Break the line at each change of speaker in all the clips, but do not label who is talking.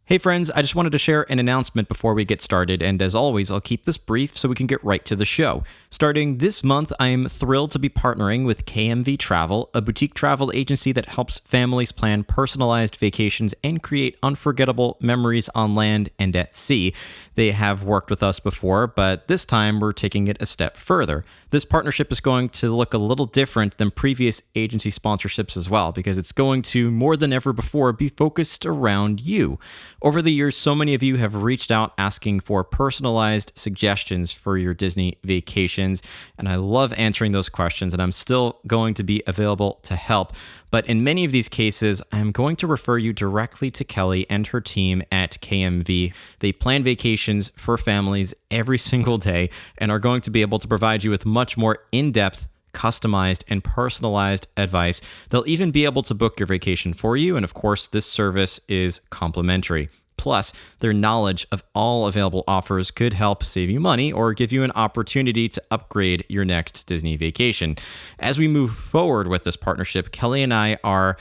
Hey friends, I just wanted to share an announcement before we get started, and as always, I'll keep this brief so we can get right to the show. Starting this month, I am thrilled to be partnering with KMV Travel, a boutique travel agency that helps families plan personalized vacations and create unforgettable memories on land and at sea. They have worked with us before, but this time we're taking it a step further. This partnership is going to look a little different than previous agency sponsorships as well, because it's going to, more than ever before, be focused around you. Over the years, so many of you have reached out asking for personalized suggestions for your Disney vacations, and I love answering those questions, and I'm still going to be available to help. But in many of these cases, I'm going to refer you directly to Kelly and her team at KMV. They plan vacations for families every single day and are going to be able to provide you with much more in-depth, customized, and personalized advice. They'll even be able to book your vacation for you, and of course, this service is complimentary. Plus, their knowledge of all available offers could help save you money or give you an opportunity to upgrade your next Disney vacation. As we move forward with this partnership, Kelly and I are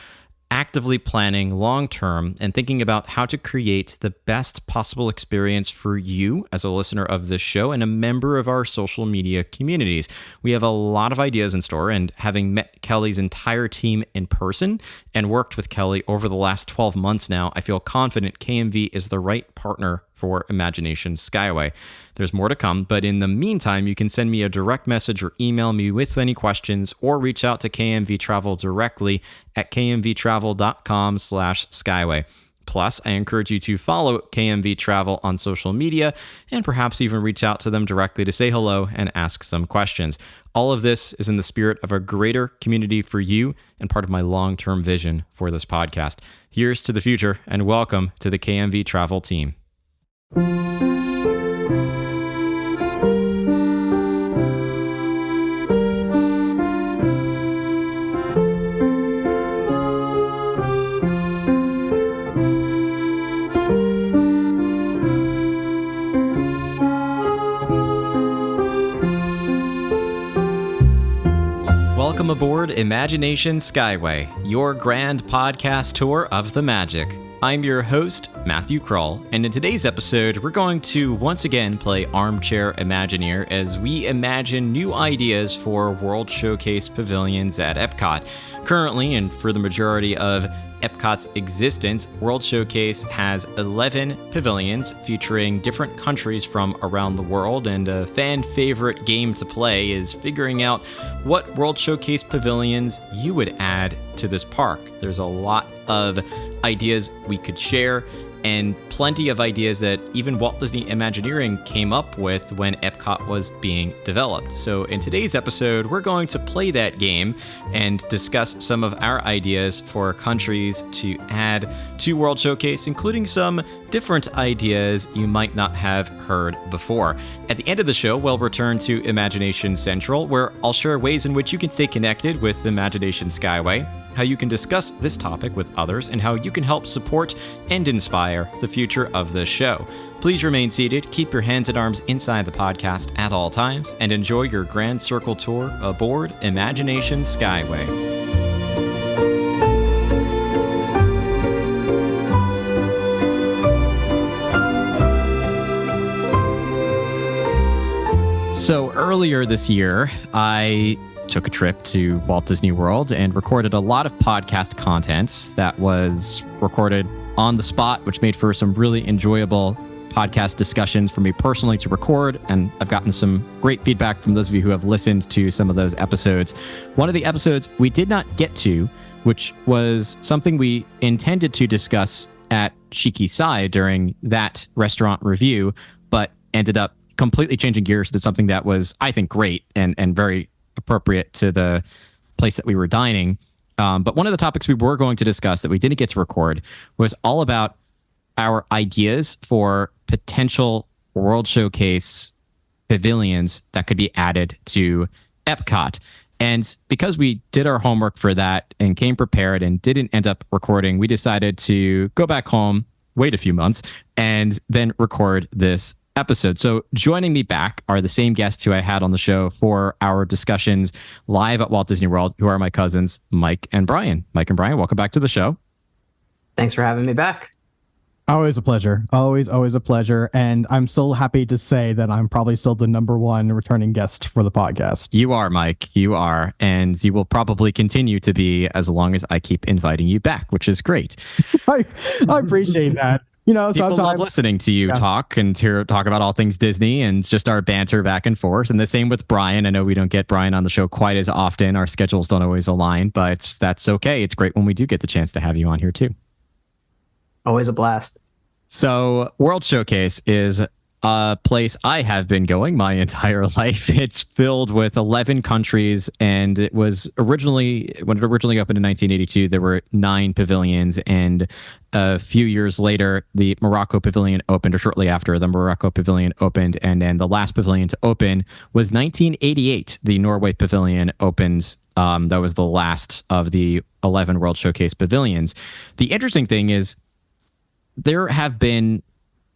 actively planning long-term and thinking about how to create the best possible experience for you as a listener of this show and a member of our social media communities. We have a lot of ideas in store, and having met Kelly's entire team in person and worked with Kelly over the last 12 months now, I feel confident KMV is the right partner for Imagination Skyway. There's more to come, but in the meantime, you can send me a direct message or email me with any questions, or reach out to KMV Travel directly at kmvtravel.com/skyway. Plus, I encourage you to follow KMV Travel on social media and perhaps even reach out to them directly to say hello and ask some questions. All of this is in the spirit of a greater community for you and part of my long-term vision for this podcast. Here's to the future, and welcome to the KMV Travel team. Welcome aboard Imagination Skyway, your grand podcast tour of the magic. I'm your host, Matthew Krull, and in today's episode, we're going to once again play Armchair Imagineer as we imagine new ideas for World Showcase pavilions at EPCOT. Currently, and for the majority of EPCOT's existence, World Showcase has 11 pavilions featuring different countries from around the world, and a fan favorite game to play is figuring out what World Showcase pavilions you would add to this park. There's a lot of ideas we could share, and plenty of ideas that even Walt Disney Imagineering came up with when EPCOT was being developed. So in today's episode, we're going to play that game and discuss some of our ideas for countries to add to World Showcase, including some different ideas you might not have heard before. At the end of the show, we'll return to Imagination Central, where I'll share ways in which you can stay connected with Imagination Skyway, how you can discuss this topic with others, and how you can help support and inspire the future of the show. Please remain seated, keep your hands and arms inside the podcast at all times, and enjoy your grand circle tour aboard Imagination Skyway. So earlier this year, I took a trip to Walt Disney World and recorded a lot of podcast contents that was recorded on the spot, which made for some really enjoyable podcast discussions for me personally to record. And I've gotten some great feedback from those of you who have listened to some of those episodes. One of the episodes we did not get to, which was something we intended to discuss at Shiki Sai during that restaurant review, but ended up completely changing gears to something that was, I think, great and very appropriate to the place that we were dining. But one of the topics we were going to discuss that we didn't get to record was all about our ideas for potential World Showcase pavilions that could be added to EPCOT. And because we did our homework for that and came prepared and didn't end up recording, we decided to go back home, wait a few months, and then record this episode. So joining me back are the same guests who I had on the show for our discussions live at Walt Disney World, who are my cousins, Mike and Brian. Mike and Brian, welcome back to the show.
Thanks for having me back. Always a pleasure. Always a pleasure. And I'm so happy to say that I'm probably still the number one returning guest for the podcast.
You are, Mike. You are. And you will probably continue to be as long as I keep inviting you back, which is great.
I appreciate that.
People love listening to you talk and talk about all things Disney and just our banter back and forth. And the same with Brian. I know we don't get Brian on the show quite as often. Our schedules don't always align, but that's okay. It's great when we do get the chance to have you on here too.
Always a blast.
So World Showcase is a place I have been going my entire life. It's filled with 11 countries, and it was originally, when it originally opened in 1982, there were 9 pavilions, and a few years later, the Morocco pavilion opened, or shortly after, the Morocco pavilion opened, and then the last pavilion to open was 1988. The Norway pavilion opened. That was the last of the 11 World Showcase pavilions. The interesting thing is, there have been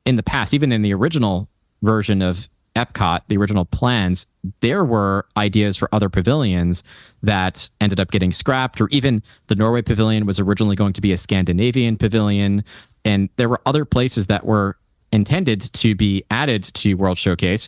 in the past, even in the original version of EPCOT, the original plans, there were ideas for other pavilions that ended up getting scrapped, or even the Norway pavilion was originally going to be a Scandinavian pavilion. And there were other places that were intended to be added to World Showcase.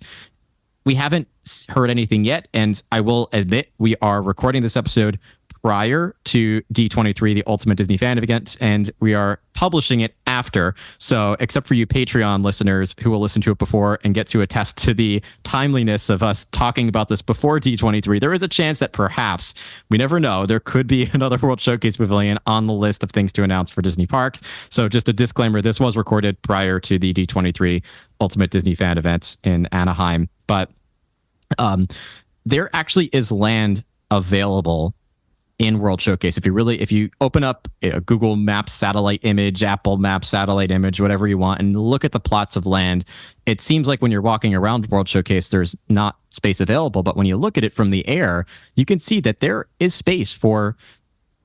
We haven't heard anything yet. And I will admit, we are recording this episode prior to D23, the Ultimate Disney Fan Event, and we are publishing it after. So except for you Patreon listeners who will listen to it before and get to attest to the timeliness of us talking about this before D23, there is a chance that perhaps, we never know, there could be another World Showcase Pavilion on the list of things to announce for Disney Parks. So just a disclaimer, this was recorded prior to the D23 Ultimate Disney Fan Event in Anaheim. But there actually is land available in World Showcase. If you open up a Google Maps satellite image, Apple Maps satellite image, whatever you want, and look at the plots of land, it seems like when you're walking around World Showcase, there's not space available. But when you look at it from the air, you can see that there is space for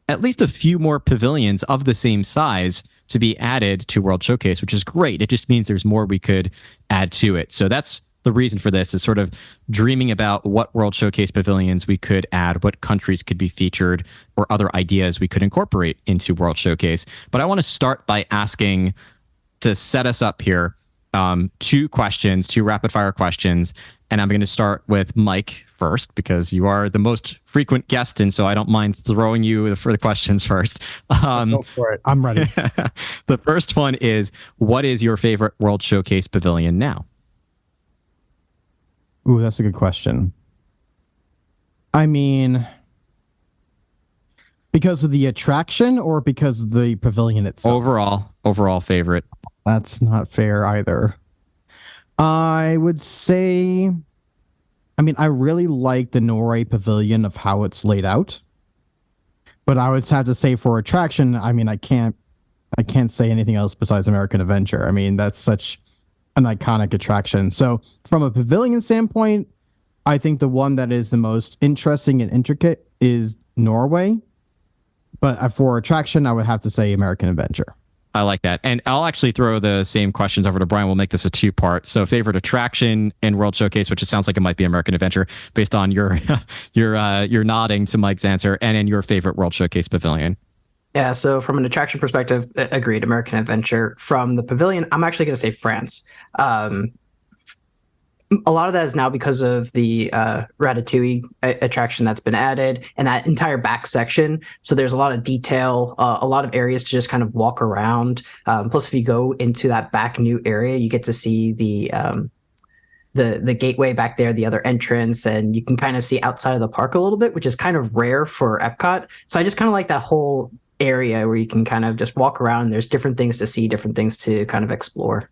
at least a few more pavilions of the same size to be added to World Showcase, which is great. It just means there's more we could add to it. So that's the reason for this, is sort of dreaming about what World Showcase pavilions we could add, what countries could be featured, or other ideas we could incorporate into World Showcase. But I want to start by asking, to set us up here, 2 rapid fire questions. And I'm going to start with Mike first, because you are the most frequent guest, and so I don't mind throwing you for the questions first.
Go for it. I'm ready.
The first one is, what is your favorite World Showcase pavilion now?
Ooh, that's a good question. I mean, because of the attraction or because of the pavilion itself?
Overall favorite.
That's not fair either. I would say, I mean, I really like the Norway pavilion of how it's laid out. But I would have to say for attraction, I mean, I can't say anything else besides American Adventure. I mean, that's such an iconic attraction. So from a pavilion standpoint, I think the one that is the most interesting and intricate is Norway. But for attraction, I would have to say American Adventure.
I like that. And I'll actually throw the same questions over to Brian. We'll make this a 2-part. So favorite attraction in World Showcase, which it sounds like it might be American Adventure based on your your nodding to Mike's answer, and then your favorite World Showcase pavilion.
Yeah, so from an attraction perspective, agreed, American Adventure. From the pavilion, I'm actually going to say France. A lot of that is now because of the Ratatouille attraction that's been added, and that entire back section. So there's a lot of detail, a lot of areas to just kind of walk around. Plus, if you go into that back new area, you get to see the gateway back there, the other entrance, and you can kind of see outside of the park a little bit, which is kind of rare for EPCOT. So I just kind of like that whole area where you can kind of just walk around. There's different things to see, different things to kind of explore.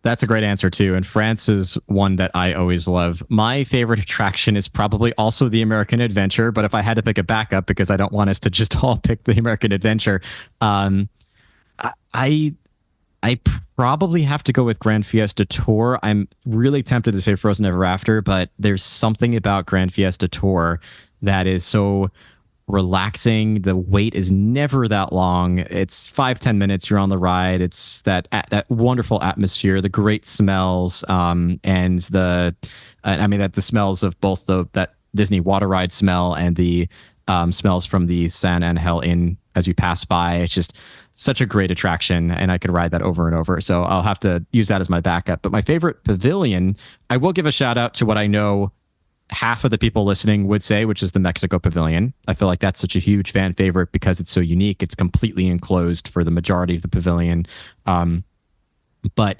That's a great answer too. And France is one that I always love. My favorite attraction is probably also the American Adventure, but if I had to pick a backup, because I don't want us to just all pick the American Adventure, I probably have to go with Grand Fiesta Tour. I'm really tempted to say Frozen Ever After, but there's something about Grand Fiesta Tour that is so relaxing. The wait is never that long. It's 5-10 minutes. You're on the ride. It's that wonderful atmosphere, the great smells, and the smells of both that Disney water ride smell and the smells from the San Angel Inn as you pass by. It's just such a great attraction, and I could ride that over and over. So I'll have to use that as my backup. But my favorite pavilion, I will give a shout out to what I know half of the people listening would say, which is the Mexico Pavilion. I feel like that's such a huge fan favorite because it's so unique. It's completely enclosed for the majority of the pavilion. But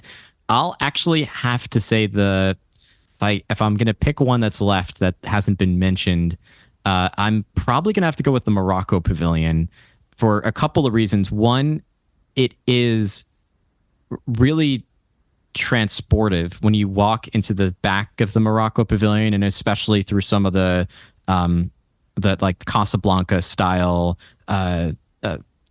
I'll actually have to say if I'm going to pick one that's left that hasn't been mentioned, I'm probably going to have to go with the Morocco Pavilion for a couple of reasons. One, it is really transportive when you walk into the back of the Morocco Pavilion, and especially through some of the like Casablanca style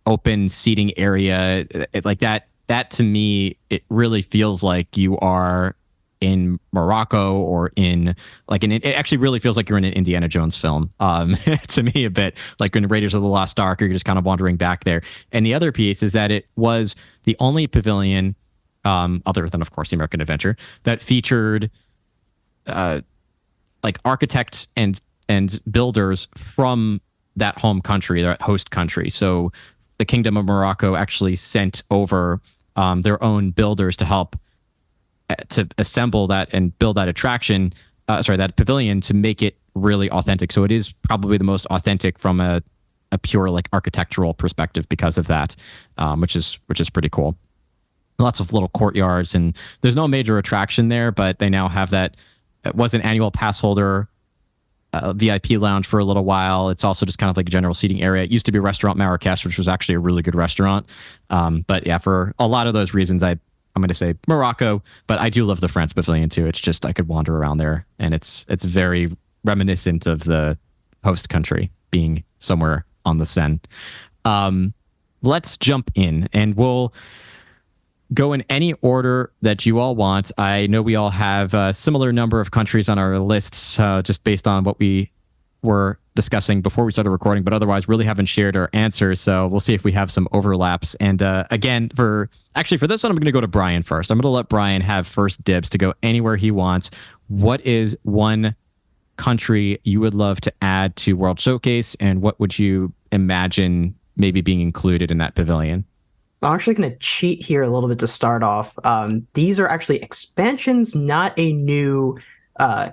open seating area, like that to me, it really feels like you are in Morocco or it actually really feels like you're in an Indiana Jones film. To me, a bit like in Raiders of the Lost Ark, you're just kind of wandering back there. And the other piece is that it was the only pavilion, other than of course the American Adventure, that featured like architects and builders from that home country, that host country. So the Kingdom of Morocco actually sent over their own builders to help to assemble that and build that that pavilion to make it really authentic. So it is probably the most authentic from a pure like architectural perspective because of that, which is pretty cool. Lots of little courtyards, and there's no major attraction there, but they now have that. It was an annual pass holder VIP lounge for a little while. It's also just kind of like a general seating area. It used to be Restaurant Marrakesh, which was actually a really good restaurant. But yeah, for a lot of those reasons, I'm going to say Morocco, but I do love the France Pavilion too. It's just, I could wander around there, and it's very reminiscent of the host country being somewhere on the Seine. Let's jump in, and we'll go in any order that you all want. I know we all have a similar number of countries on our lists, just based on what we were discussing before we started recording, but otherwise really haven't shared our answers. So we'll see if we have some overlaps. And again, for this one, I'm going to go to Brian first. I'm going to let Brian have first dibs to go anywhere he wants. What is one country you would love to add to World Showcase, and what would you imagine maybe being included in that pavilion?
I'm actually going to cheat here a little bit to start off. These are actually expansions, not a new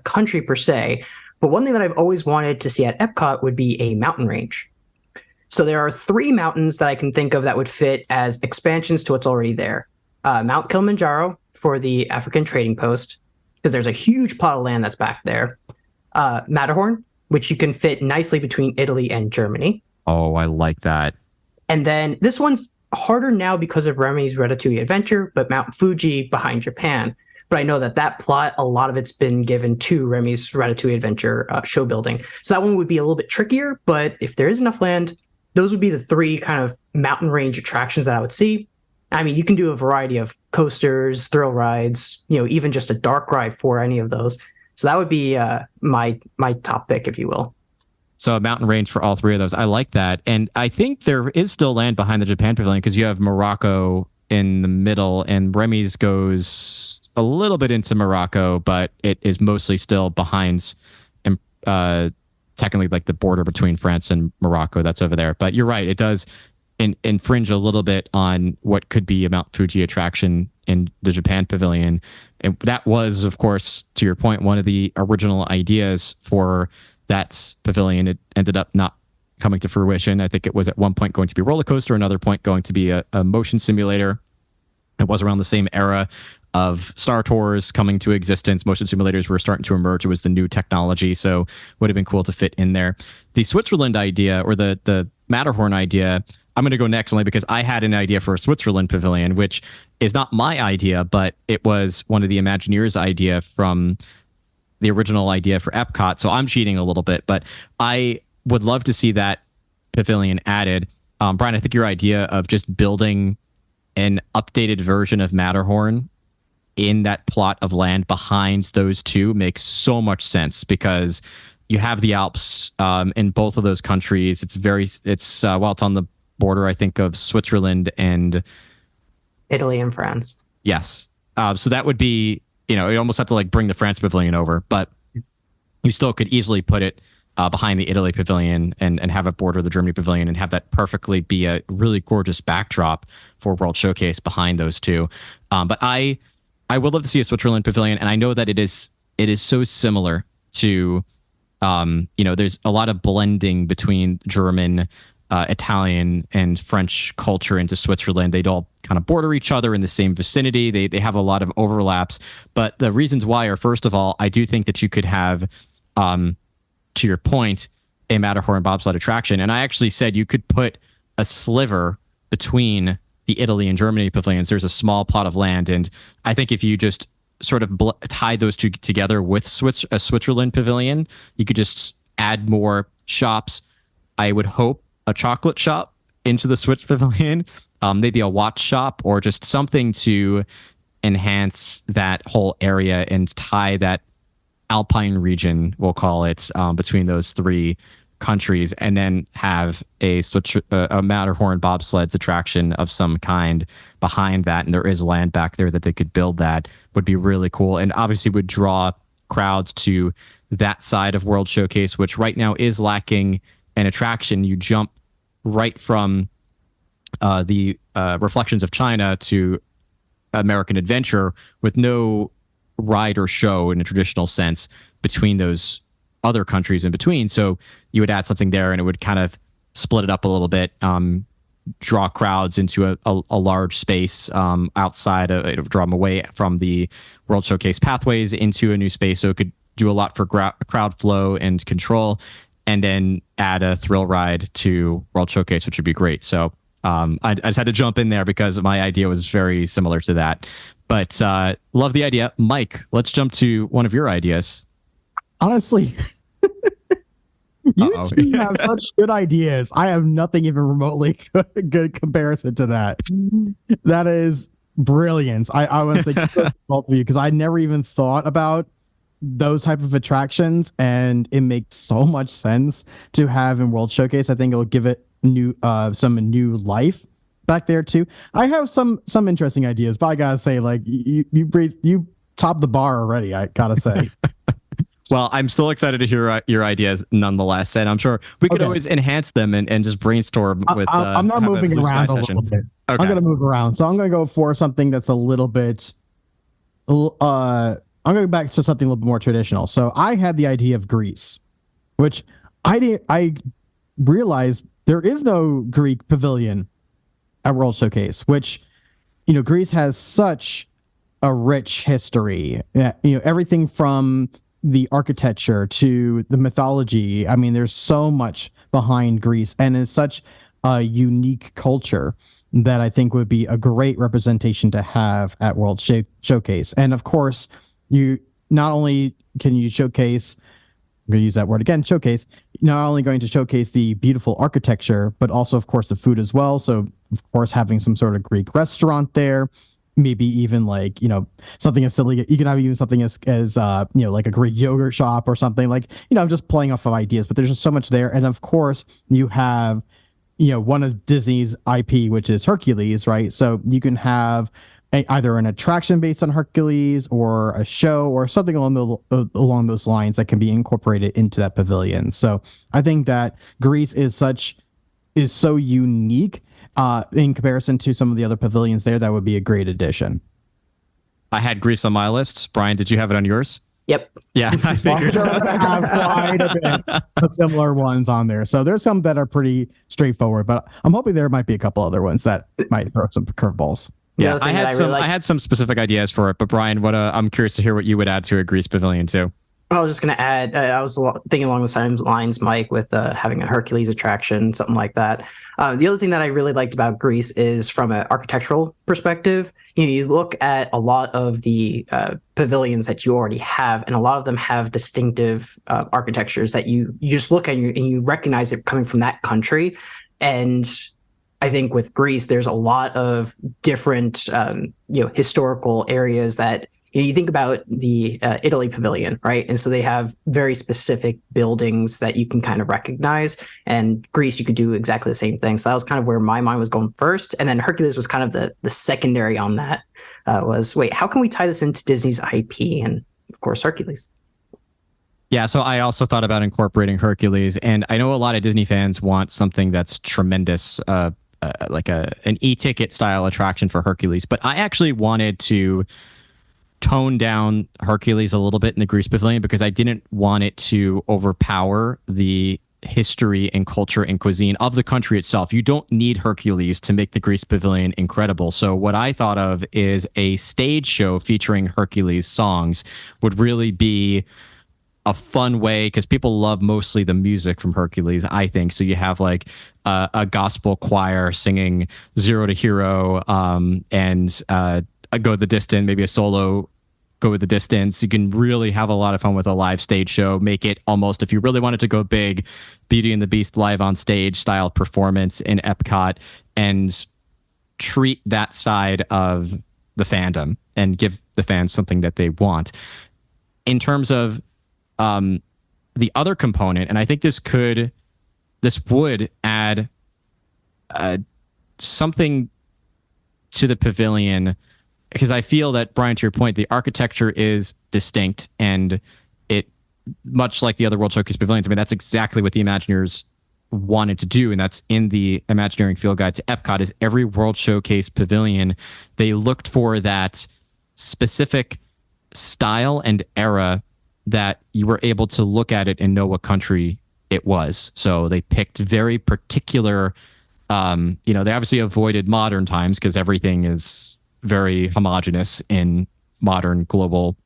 country per se. But one thing that I've always wanted to see at EPCOT would be a mountain range. So there are 3 mountains that I can think of that would fit as expansions to what's already there. Mount Kilimanjaro for the African Trading Post, because there's a huge plot of land that's back there. Matterhorn, which you can fit nicely between Italy and Germany.
Oh, I like that.
And then this one's harder now because of Remy's Ratatouille Adventure, but Mount Fuji behind Japan. But I know that plot, a lot of it's been given to Remy's Ratatouille Adventure show building. So that one would be a little bit trickier, but if there is enough land, those would be the 3 kind of mountain range attractions that I would see. I mean, you can do a variety of coasters, thrill rides, even just a dark ride for any of those. So that would be my top pick, if you will.
So a mountain range for all 3 of those. I like that. And I think there is still land behind the Japan Pavilion, because you have Morocco in the middle, and Remy's goes a little bit into Morocco, but it is mostly still behind, technically like the border between France and Morocco. That's over there. But you're right. It does infringe a little bit on what could be a Mount Fuji attraction in the Japan Pavilion. And that was, of course, to your point, one of the original ideas for that pavilion. It ended up not coming to fruition. I think it was at one point going to be a roller coaster, another point going to be a motion simulator. It was around the same era of Star Tours coming to existence. Motion simulators were starting to emerge. It was the new technology, so would have been cool to fit in there. The Switzerland idea, or the Matterhorn idea, I'm going to go next only because I had an idea for a Switzerland pavilion, which is not my idea, but it was one of the Imagineers' idea from the original idea for EPCOT. So I'm cheating a little bit, but I would love to see that pavilion added. Brian, I think your idea of just building an updated version of Matterhorn in that plot of land behind those 2 makes so much sense, because you have the Alps in both of those countries. It's it's on the border, I think, of Switzerland and
Italy and France.
Yes. So that would be, you almost have to like bring the France Pavilion over, but you still could easily put it behind the Italy pavilion and have it border the Germany pavilion and have that perfectly be a really gorgeous backdrop for World Showcase behind those two. But I would love to see a Switzerland pavilion, and I know that it is so similar to, there's a lot of blending between German, Italian, and French culture into Switzerland. They'd all kind of border each other in the same vicinity. They have a lot of overlaps. But the reasons why are, first of all, I do think that you could have, to your point, a Matterhorn bobsled attraction. And I actually said you could put a sliver between the Italy and Germany pavilions. There's a small plot of land. And I think if you just sort of tied those two together with a Switzerland pavilion, you could just add more shops. I would hope a chocolate shop into the Swiss pavilion, maybe a watch shop, or just something to enhance that whole area and tie that Alpine region, we'll call it, between those three countries, and then have a Matterhorn bobsleds attraction of some kind behind that. And there is land back there that they could build. That would be really cool, and obviously would draw crowds to that side of World Showcase, which right now is lacking an attraction. You jump right from the Reflections of China to American Adventure with no ride or show in a traditional sense between those other countries in between. So you would add something there, and it would kind of split it up a little bit, draw crowds into a large space outside of it, draw them away from the World Showcase pathways into a new space. So it could do a lot for crowd flow and control, and then add a thrill ride to World Showcase, which would be great. So I just had to jump in there because my idea was very similar to that. But love the idea. Mike, let's jump to one of your ideas.
Honestly, you two have such good ideas. I have nothing even remotely good comparison to that. That is brilliant. I want to say both of you, because I never even thought about those type of attractions, and it makes so much sense to have in World Showcase. I think it'll give it some new life back there too. I have some interesting ideas, but I gotta say, like, you topped the bar already, I gotta say.
Well, I'm still excited to hear your ideas nonetheless, and I'm sure we could always enhance them and just brainstorm with.
I'm not moving around a little bit. Okay. I'm gonna move around, so I'm gonna go for something that's a little bit. I'm going back to something a little bit more traditional. So I had the idea of Greece, which I realized there is no Greek pavilion at World Showcase, which, Greece has such a rich history. Everything from the architecture to the mythology. I mean, there's so much behind Greece, and it's such a unique culture that I think would be a great representation to have at World Showcase. And of course, you not only can you showcase, I'm going to use that word again, showcase, not only going to showcase the beautiful architecture, but also, of course, the food as well. So, of course, having some sort of Greek restaurant there, maybe even like, something as silly. You can have even something as like a Greek yogurt shop or something, like, I'm just playing off of ideas, but there's just so much there. And of course, you have, one of Disney's IP, which is Hercules, right? So you can have either an attraction based on Hercules or a show or something along those lines that can be incorporated into that pavilion. So I think that Greece is so unique in comparison to some of the other pavilions there. That would be a great addition.
I had Greece on my list. Brian, did you have it on yours?
Yep.
Yeah, I figured.
Have quite a bit of similar ones on there. So there's some that are pretty straightforward, but I'm hoping there might be a couple other ones that might throw some curveballs.
Yeah, I had some specific ideas for it, but Brian, I'm curious to hear what you would add to a Greece pavilion too.
I was just going to add, I was thinking along the same lines, Mike, with having a Hercules attraction, something like that. The other thing that I really liked about Greece is from an architectural perspective. You look at a lot of the pavilions that you already have, and a lot of them have distinctive architectures that you just look at and you recognize it coming from that country. And I think with Greece, there's a lot of different, historical areas that you think about the Italy pavilion, right? And so they have very specific buildings that you can kind of recognize. And Greece, you could do exactly the same thing. So that was kind of where my mind was going first. And then Hercules was kind of the secondary on that. How can we tie this into Disney's IP? And of course, Hercules.
Yeah, so I also thought about incorporating Hercules, and I know a lot of Disney fans want something that's tremendous, like an e-ticket style attraction for Hercules. But I actually wanted to tone down Hercules a little bit in the Greece Pavilion because I didn't want it to overpower the history and culture and cuisine of the country itself. You don't need Hercules to make the Greece Pavilion incredible. So what I thought of is a stage show featuring Hercules songs would really be a fun way, because people love mostly the music from Hercules, I think. So you have like a gospel choir singing Zero to Hero, and Go the Distance, maybe a solo Go with the Distance. You can really have a lot of fun with a live stage show. Make it almost, if you really wanted to go big, Beauty and the Beast live on stage style performance in EPCOT, and treat that side of the fandom and give the fans something that they want. In terms of the other component, and I think this would add something to the pavilion, because I feel that, Brian, to your point, the architecture is distinct, and it, much like the other World Showcase pavilions, I mean, that's exactly what the Imagineers wanted to do, and that's in the Imagineering Field Guide to EPCOT, is every World Showcase pavilion, they looked for that specific style and era that you were able to look at it and know what country it was. So they picked very particular, they obviously avoided modern times because everything is very homogenous in modern global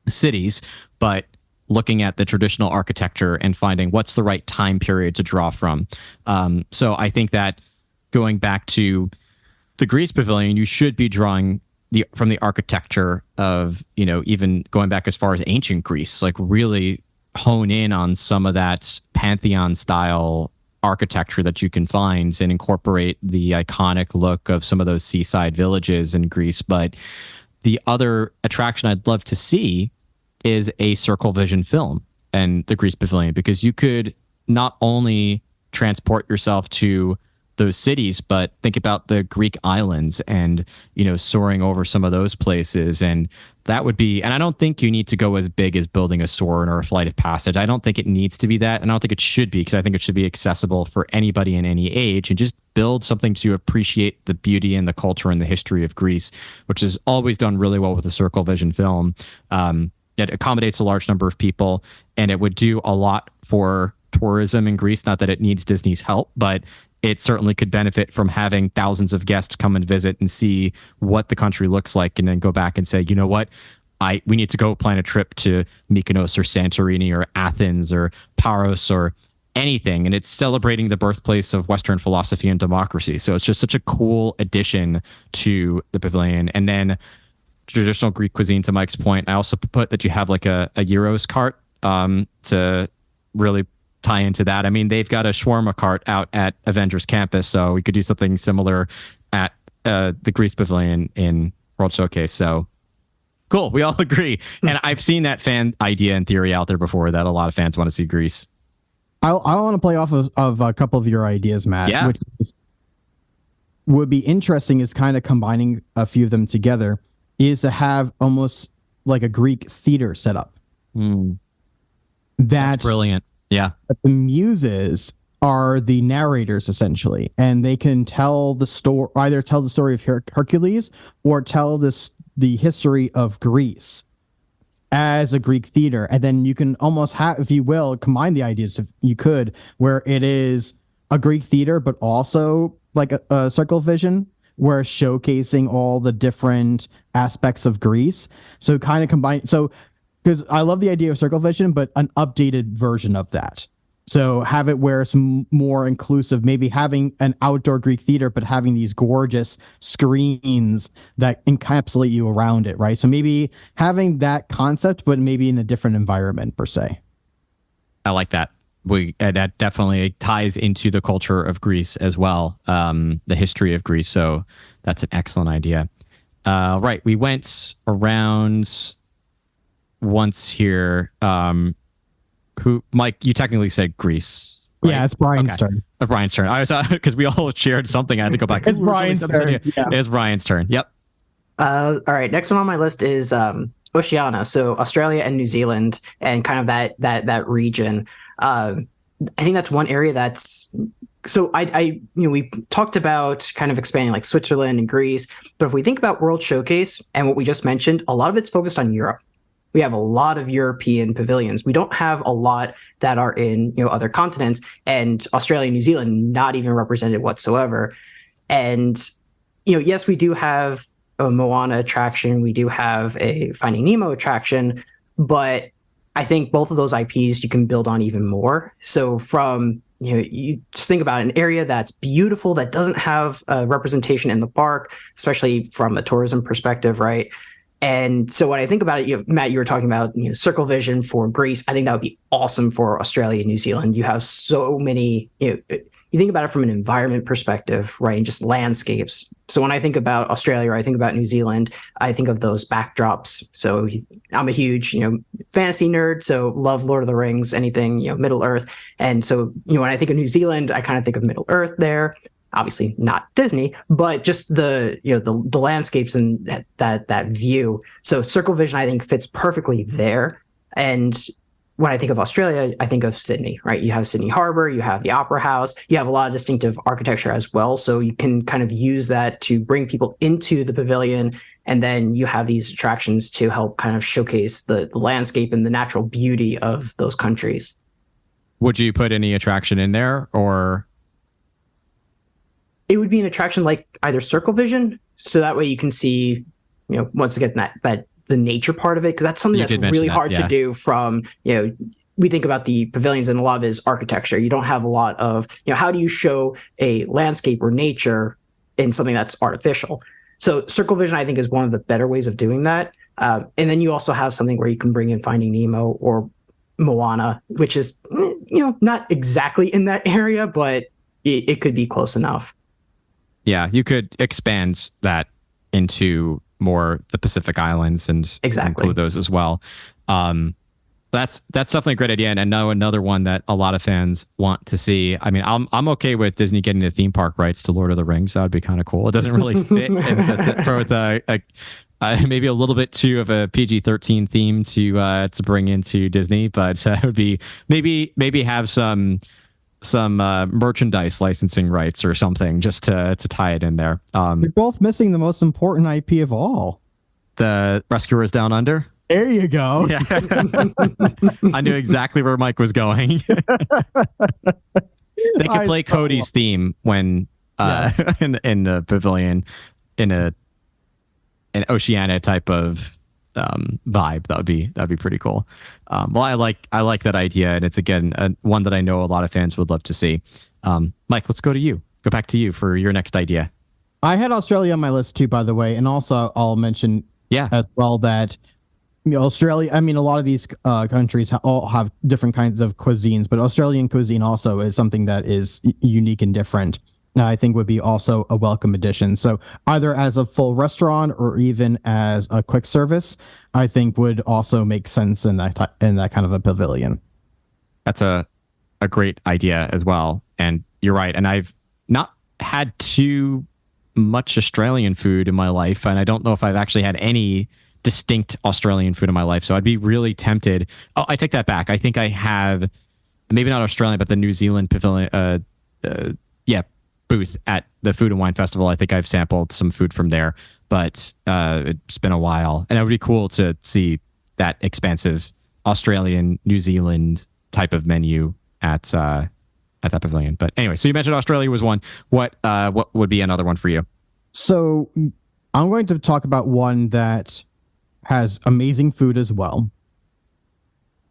cities, but looking at the traditional architecture and finding what's the right time period to draw from. So I think that going back to the Greece Pavilion, you should be drawing from the architecture of, even going back as far as ancient Greece, like really hone in on some of that Pantheon style architecture that you can find and incorporate the iconic look of some of those seaside villages in Greece. But the other attraction I'd love to see is a Circle Vision film and the Greece Pavilion, because you could not only transport yourself to those cities, but think about the Greek islands and, soaring over some of those places. And that would be, and I don't think you need to go as big as building a Soarin' or a Flight of Passage. I don't think it needs to be that. And I don't think it should be, because I think it should be accessible for anybody in any age, and just build something to appreciate the beauty and the culture and the history of Greece, which is always done really well with a Circle Vision film. It accommodates a large number of people, and it would do a lot for tourism in Greece. Not that it needs Disney's help, but it certainly could benefit from having thousands of guests come and visit and see what the country looks like, and then go back and say, you know what, we need to go plan a trip to Mykonos or Santorini or Athens or Paros or anything. And it's celebrating the birthplace of Western philosophy and democracy. So it's just such a cool addition to the pavilion. And then traditional Greek cuisine, to Mike's point, I also put that you have like a gyros cart to really tie into that. I mean, they've got a shawarma cart out at Avengers Campus, so we could do something similar at the Greece Pavilion in World Showcase. So cool, we all agree. And I've seen that fan idea and theory out there before, that a lot of fans want to see Greece.
I want to play off of a couple of your ideas, Matt.
Yeah.
Which would be interesting is kind of combining a few of them together, is to have almost like a Greek theater setup.
That's brilliant. Yeah.
The muses are the narrators essentially, and they can tell the story, either tell the story of Hercules or tell the history of Greece as a Greek theater. And then you can almost have, if you will, combine the ideas, if you could, where it is a Greek theater, but also like a Circle Vision, where showcasing all the different aspects of Greece. So kind of combine. So, because I love the idea of Circle Vision, but an updated version of that. So have it where it's more inclusive, maybe having an outdoor Greek theater, but having these gorgeous screens that encapsulate you around it, right? So maybe having that concept, but maybe in a different environment per se.
I like that. That definitely ties into the culture of Greece as well, the history of Greece. So that's an excellent idea. Right. We went around once here. Mike, you technically said Greece, right?
Yeah, it's Brian's turn.
Brian's turn. I was, because we all shared something. I had to go back.
It's Brian's turn.
Yeah. It's Brian's turn. Yep.
All right. Next one on my list is Oceania, so Australia and New Zealand, and kind of that region. I think that's one area that's so we talked about kind of expanding like Switzerland and Greece, but if we think about World Showcase and what we just mentioned, a lot of it's focused on Europe. We have a lot of European pavilions. We don't have a lot that are in other continents, and Australia and New Zealand not even represented whatsoever. And yes, we do have a Moana attraction, we do have a Finding Nemo attraction, but I think both of those IPs you can build on even more. So from you just think about an area that's beautiful that doesn't have a representation in the park, especially from a tourism perspective, right? And so when I think about it, Matt, you were talking about Circle Vision for Greece. I think that would be awesome for Australia and New Zealand. You have so many. You think about it from an environment perspective, right, and just landscapes. So when I think about Australia or I think about New Zealand, I think of those backdrops. So I'm a huge fantasy nerd, so love Lord of the Rings, anything Middle Earth. And so when I think of New Zealand, I kind of think of Middle Earth there. Obviously not Disney, but just the landscapes and that view. So Circle Vision, I think, fits perfectly there. And when I think of Australia, I think of Sydney, right? You have Sydney Harbour, you have the Opera House, you have a lot of distinctive architecture as well. So you can kind of use that to bring people into the pavilion. And then you have these attractions to help kind of showcase the landscape and the natural beauty of those countries.
Would you put any attraction in there, or?
It would be an attraction like either Circle Vision, so that way you can see, once again that the nature part of it, because that's something that's really hard to do. From we think about the pavilions, and a lot of it is architecture. You don't have a lot of how do you show a landscape or nature in something that's artificial. So Circle Vision, I think, is one of the better ways of doing that. And then you also have something where you can bring in Finding Nemo or Moana, which is not exactly in that area, but it could be close enough.
Yeah, you could expand that into more the Pacific Islands and include those as well. That's definitely a great idea, and I know another one that a lot of fans want to see. I mean, I'm okay with Disney getting the theme park rights to Lord of the Rings. That would be kind of cool. It doesn't really fit with maybe a little bit too of a PG-13 theme to bring into Disney, but it would be maybe have some merchandise licensing rights or something just to tie it in there.
You're both missing the most important IP of all.
The Rescuers Down Under.
There you go.
Yeah. I knew exactly where Mike was going. They could play Cody's theme when in the pavilion in an Oceania type of vibe. That'd be pretty cool. Well, I like that idea, and it's again one that I know a lot of fans would love to see. Mike, let's go to you. Go back to you for your next idea.
I had Australia on my list too, by the way, and also I'll mention as well that Australia. I mean, a lot of these countries all have different kinds of cuisines, but Australian cuisine also is something that is unique and different. I think would be also a welcome addition. So either as a full restaurant or even as a quick service, I think would also make sense in that kind of a pavilion.
That's a great idea as well. And you're right. And I've not had too much Australian food in my life, and I don't know if I've actually had any distinct Australian food in my life. So I'd be really tempted. Oh, I take that back. I think I have maybe not Australian, but the New Zealand pavilion. Booth at the Food and Wine Festival. I think I've sampled some food from there, but it's been a while, and it would be cool to see that expansive Australian, New Zealand type of menu at that pavilion. But anyway, so you mentioned Australia was one. What would be another one for you?
So I'm going to talk about one that has amazing food as well,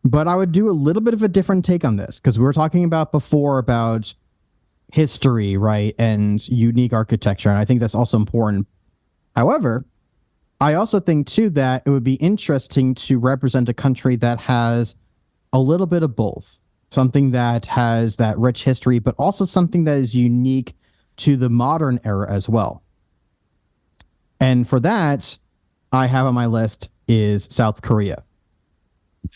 but I would do a little bit of a different take on this because we were talking about before about history, right, and unique architecture, and I think that's also important. However, I also think too that it would be interesting to represent a country that has a little bit of both, something that has that rich history, but also something that is unique to the modern era as well. And for that, I have on my list is South Korea.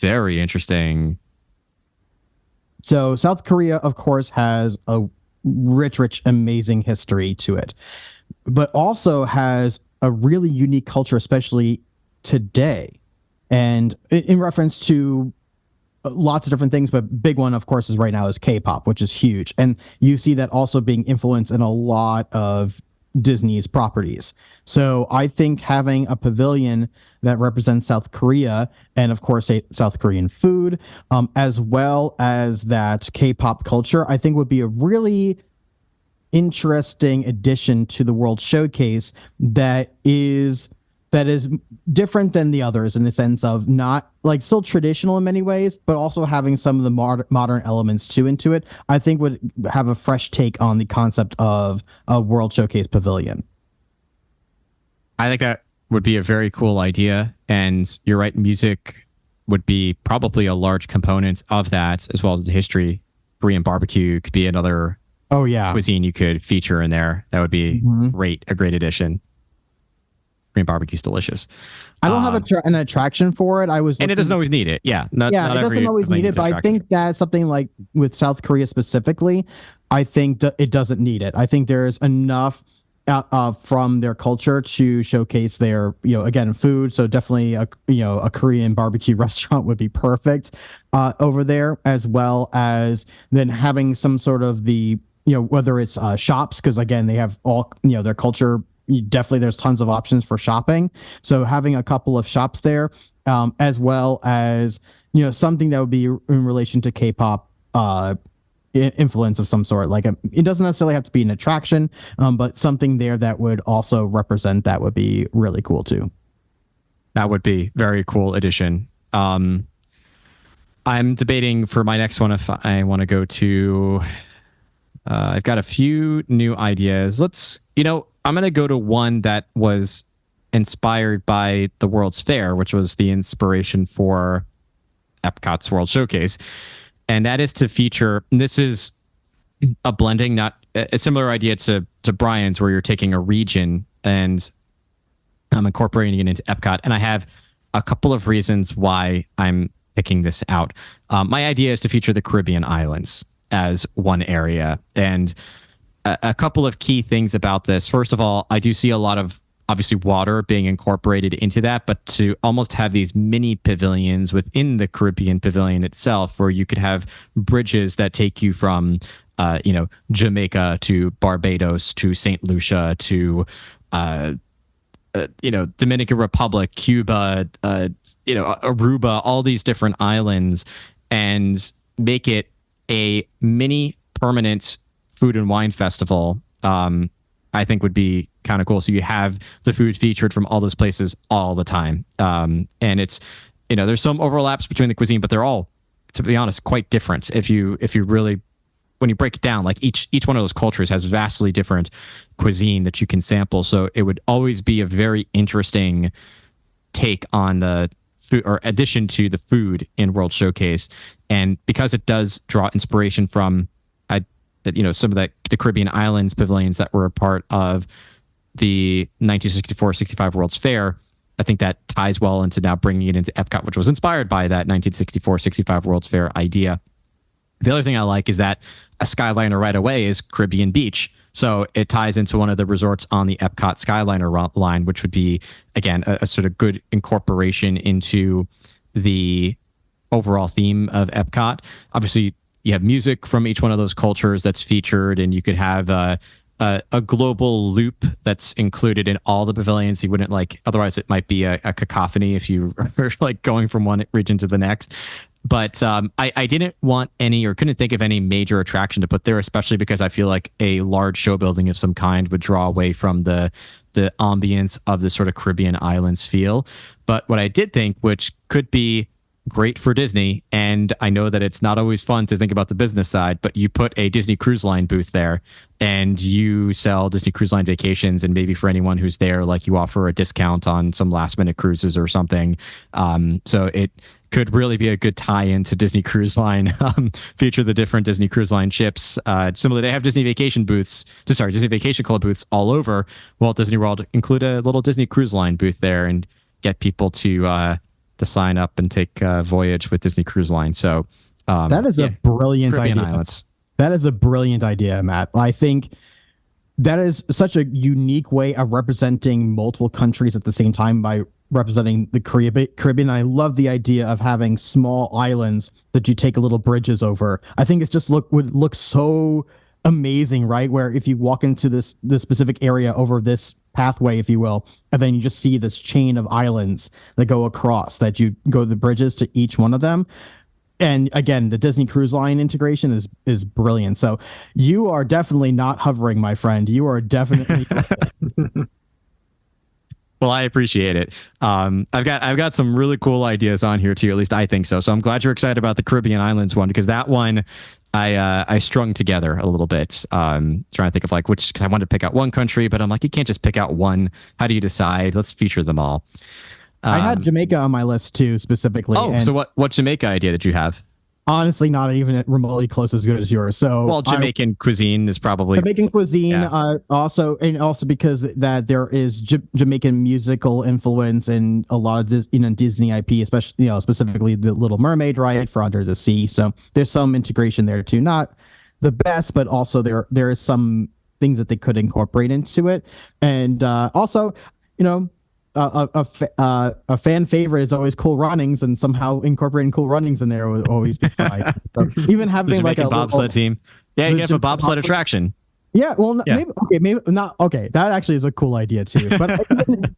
Very interesting.
So South Korea, of course, has a rich, amazing history to it, but also has a really unique culture, especially today. And in reference to lots of different things, but big one, of course, is right now is K-pop, which is huge. And you see that also being influenced in a lot of Disney's properties. So I think having a pavilion that represents South Korea and, of course, South Korean food, as well as that K-pop culture, I think would be a really interesting addition to the World Showcase that is different than the others in the sense of not like still traditional in many ways, but also having some of the modern elements into it. I think would have a fresh take on the concept of a World Showcase pavilion.
I think that would be a very cool idea. And you're right, music would be probably a large component of that, as well as the history. Korean barbecue could be another cuisine you could feature in there. That would be a great addition. Korean barbecue's delicious.
I don't have an attraction for it.
And it doesn't always need it. Yeah.
It doesn't always need it, but I think that's something like with South Korea specifically, I think that it doesn't need it. I think there's enough from their culture to showcase their, again, food. So definitely a Korean barbecue restaurant would be perfect over there, as well as then having some sort of the, whether it's shops, because again, they have all, their culture. Definitely there's tons of options for shopping. So having a couple of shops there, as well as, something that would be in relation to K-pop influence of some sort. Like it doesn't necessarily have to be an attraction, but something there that would also represent that would be really cool too.
That would be very cool addition. I'm debating for my next one if I want to go to. I've got a few new ideas. I'm going to go to one that was inspired by the World's Fair, which was the inspiration for EPCOT's World Showcase. And that is to feature, and this is a blending, not a similar idea to Brian's, where you're taking a region and I'm incorporating it into EPCOT. And I have a couple of reasons why I'm picking this out. My idea is to feature the Caribbean islands as one area. And a couple of key things about this. First of all, I do see a lot of obviously water being incorporated into that, but to almost have these mini pavilions within the Caribbean pavilion itself, where you could have bridges that take you from, Jamaica to Barbados to St. Lucia to, Dominican Republic, Cuba, Aruba, all these different islands, and make it a mini permanent food and wine festival, I think would be kind of cool. So you have the food featured from all those places all the time. And it's, there's some overlaps between the cuisine, but they're all, to be honest, quite different. If you really, when you break it down, like each one of those cultures has vastly different cuisine that you can sample. So it would always be a very interesting take on the food, or addition to the food in World Showcase. And because it does draw inspiration from some of the Caribbean islands pavilions that were a part of the 1964-65 World's Fair, I think that ties well into now bringing it into EPCOT, which was inspired by that 1964-65 World's Fair idea. The other thing I like is that a Skyliner right away is Caribbean Beach. So it ties into one of the resorts on the EPCOT Skyliner line, which would be, again, a sort of good incorporation into the overall theme of EPCOT. Obviously, you have music from each one of those cultures that's featured, and you could have a global loop that's included in all the pavilions. You wouldn't otherwise it might be a cacophony if you are going from one region to the next. But I didn't want any, or couldn't think of any major attraction to put there, especially because I feel like a large show building of some kind would draw away from the ambience of the sort of Caribbean islands feel. But what I did think, which could be great for Disney, and I know that it's not always fun to think about the business side, but you put a Disney Cruise Line booth there and you sell Disney Cruise Line vacations, and maybe for anyone who's there, you offer a discount on some last minute cruises or something. So it could really be a good tie-in to Disney Cruise Line, feature the different Disney Cruise Line ships. Similarly, they have Disney Vacation Club booths all over Walt Disney World. Include a little Disney Cruise Line booth there and get people to sign up and take a voyage with Disney Cruise Line. So
that is a brilliant
Caribbean
idea.
Islands.
That is a brilliant idea, Matt. I think that is such a unique way of representing multiple countries at the same time by representing the Caribbean. I love the idea of having small islands that you take little bridges over. I think it's just would look so amazing, right? Where if you walk into this specific area over this pathway, if you will, and then you just see this chain of islands that go across, that you go the bridges to each one of them. And again, the Disney Cruise Line integration is brilliant. So you are definitely not hovering, my friend. You are definitely.
Well, I appreciate it. I've got some really cool ideas on here too. At least I think so. So I'm glad you're excited about the Caribbean Islands one, because that one I strung together a little bit. Trying to think of like which, because I wanted to pick out one country, but I'm like, you can't just pick out one. How do you decide? Let's feature them all.
I had Jamaica on my list too, specifically.
Oh, so what Jamaica idea did you have?
Honestly, not even remotely close as good as yours. So,
well, Jamaican cuisine is probably
Jamaican cuisine. Also because that there is Jamaican musical influence and a lot of Disney IP, especially specifically the Little Mermaid, right, for Under the Sea. So there's some integration there too. Not the best, but also there is some things that they could incorporate into it, and also a fan favorite is always Cool Runnings, and somehow incorporating Cool Runnings in there would always be fun. So even having like a
bobsled team, yeah, you have a bobsled attraction.
Yeah, well, maybe not. Okay, that actually is a cool idea too. But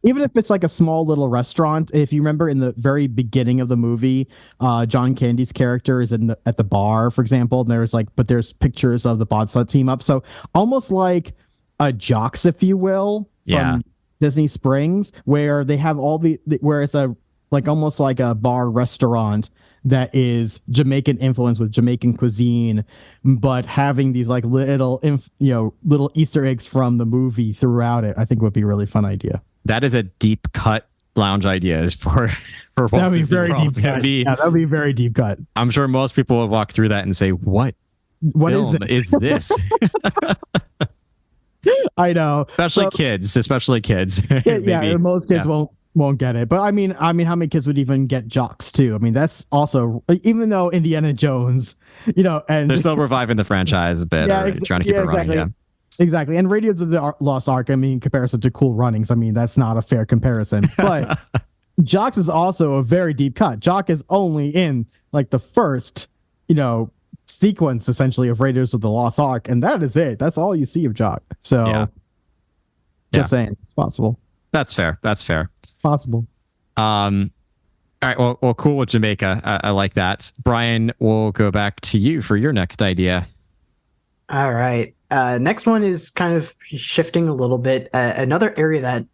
even if it's like a small little restaurant, if you remember in the very beginning of the movie, John Candy's character is at the bar, for example, and there's pictures of the bobsled team up, so almost like a Jocks, if you will, from Disney Springs, where they have where it's almost like a bar restaurant that is Jamaican influence with Jamaican cuisine, but having these like little Easter eggs from the movie throughout it, I think would be a really fun idea.
That is a deep cut lounge idea is for Walt Disney World.
That would be very deep cut.
I'm sure most people would walk through that and say, what film is this?
I know,
especially kids.
Yeah, most kids won't get it. But I mean, how many kids would even get Jocks too? I mean, that's also, even though Indiana Jones, and
they're still reviving the franchise a bit, trying to keep it running. Yeah,
exactly. And Raiders of the Lost Ark, I mean, in comparison to Cool Runnings, I mean, that's not a fair comparison. But Jocks is also a very deep cut. Jock is only in like the first, sequence essentially of Raiders of the Lost Ark, and that is it. That's all you see of Jock. So just saying, it's possible.
That's fair.
It's possible.
All right. Well, cool with Jamaica. I like that. Brian, we'll go back to you for your next idea.
All right. Next one is kind of shifting a little bit. Another area that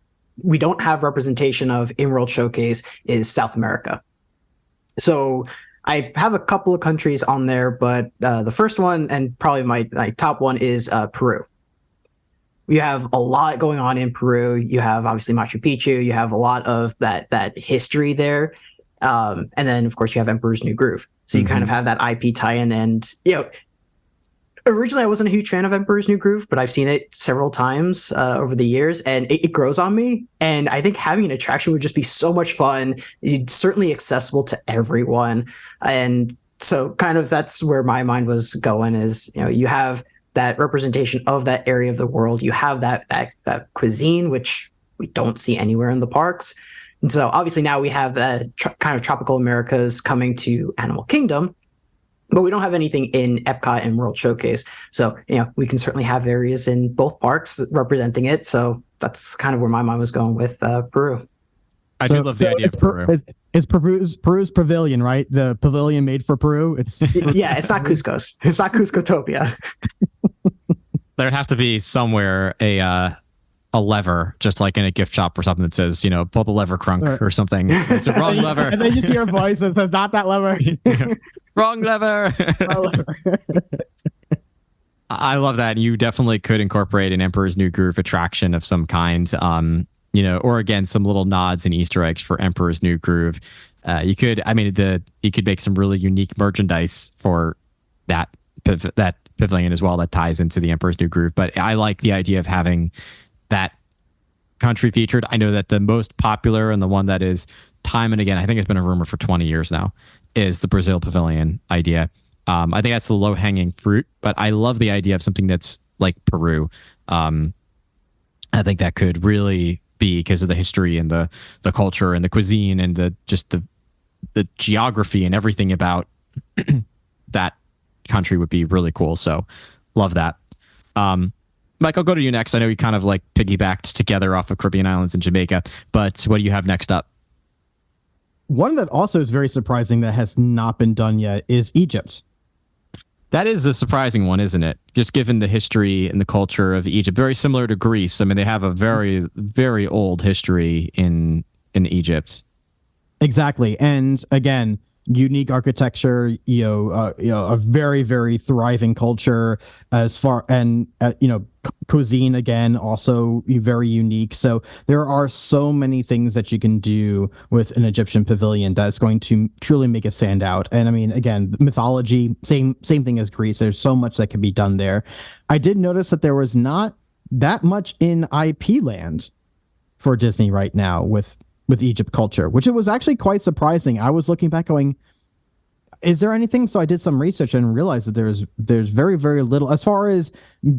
we don't have representation of in World Showcase is South America. So I have a couple of countries on there, but the first one, and probably my top one, is Peru. You have a lot going on in Peru. You have obviously Machu Picchu. You have a lot of that history there. And then, of course, you have Emperor's New Groove. So you kind of have that IP tie-in. And, originally I wasn't a huge fan of Emperor's New Groove, but I've seen it several times over the years, and it grows on me. And I think having an attraction would just be so much fun. It's certainly accessible to everyone. And so kind of that's where my mind was going is, you have that representation of that area of the world. You have that cuisine, which we don't see anywhere in the parks. And so obviously now we have the kind of tropical Americas coming to Animal Kingdom, but we don't have anything in EPCOT and World Showcase. So, we can certainly have areas in both parks representing it. So that's kind of where my mind was going with Peru.
I do love the idea of Peru.
It's Peru's pavilion, right? The pavilion made for Peru. It's
it's not Cusco's. It's not Cuscotopia.
There'd have to be somewhere a lever, just like in a gift shop or something that says, pull the lever, crunk, or something. It's a wrong lever.
And then you hear a voice that says, not that lever.
Wrong lever. I love that. You definitely could incorporate an Emperor's New Groove attraction of some kind, or again, some little nods and Easter eggs for Emperor's New Groove. You could make some really unique merchandise for that pavilion as well that ties into the Emperor's New Groove. But I like the idea of having that country featured. I know that the most popular and the one that is time and again, I think it's been a rumor for 20 years now, is the Brazil pavilion idea. I think that's the low hanging fruit, but I love the idea of something that's like Peru. I think that could really be because of the history and the culture and the cuisine and the geography and everything about that country would be really cool. So love that. Mike, I'll go to you next. I know you kind of like piggybacked together off of Caribbean islands and Jamaica, but what do you have next up?
One that also is very surprising that has not been done yet is Egypt.
That is a surprising one, isn't it? Just given the history and the culture of Egypt, very similar to Greece. I mean, they have a very, very old history in Egypt.
Exactly, and again, unique architecture. A very, very thriving culture as far, and cuisine again also very unique. So there are so many things that you can do with an Egyptian pavilion that's going to truly make it stand out. And I mean, again, mythology, same thing as Greece. There's so much that can be done there. I did notice that there was not that much in IP land for Disney right now with Egypt culture, which it was actually quite surprising. I was looking back going, is there anything? So I did some research and realized that there's very, very little as far as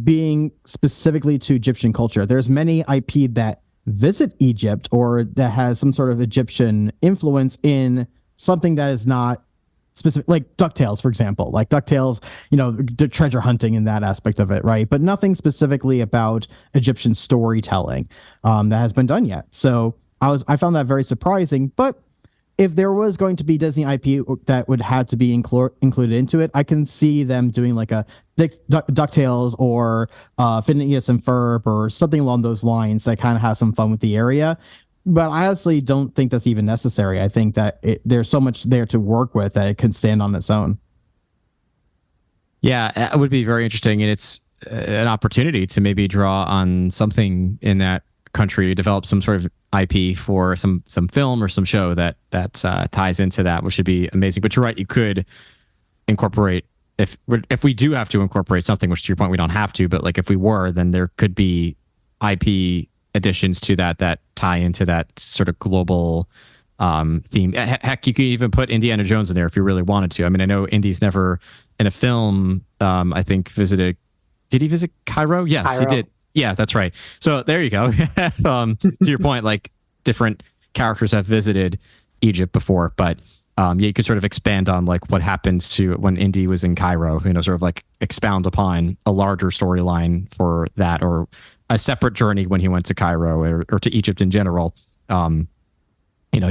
being specifically to Egyptian culture. There's many IP that visit Egypt or that has some sort of Egyptian influence in something that is not specific, like DuckTales, for example. Like DuckTales, the treasure hunting in that aspect of it, right? But nothing specifically about Egyptian storytelling that has been done yet. So I found that very surprising, but if there was going to be Disney IP that would have to be included into it, I can see them doing like a DuckTales or Phineas and Ferb or something along those lines that kind of has some fun with the area. But I honestly don't think that's even necessary. I think that there's so much there to work with that it can stand on its own.
Yeah, it would be very interesting, and it's an opportunity to maybe draw on something in that country, develop some sort of IP for some film or some show that ties into that, which should be amazing. But you're right, you could incorporate if we do have to incorporate something, which to your point we don't have to, but like if we were, then there could be IP additions to that tie into that sort of global theme. Heck, you could even put Indiana Jones in there if you really wanted to. I mean, I know Indy's never in a film. I think visited. Did he visit Cairo? Yes,
Cairo.
He did. Yeah, that's right. So there you go. To your point, like different characters have visited Egypt before, but you could sort of expand on like what happens to when Indy was in Cairo, sort of like expound upon a larger storyline for that, or a separate journey when he went to Cairo or to Egypt in general. You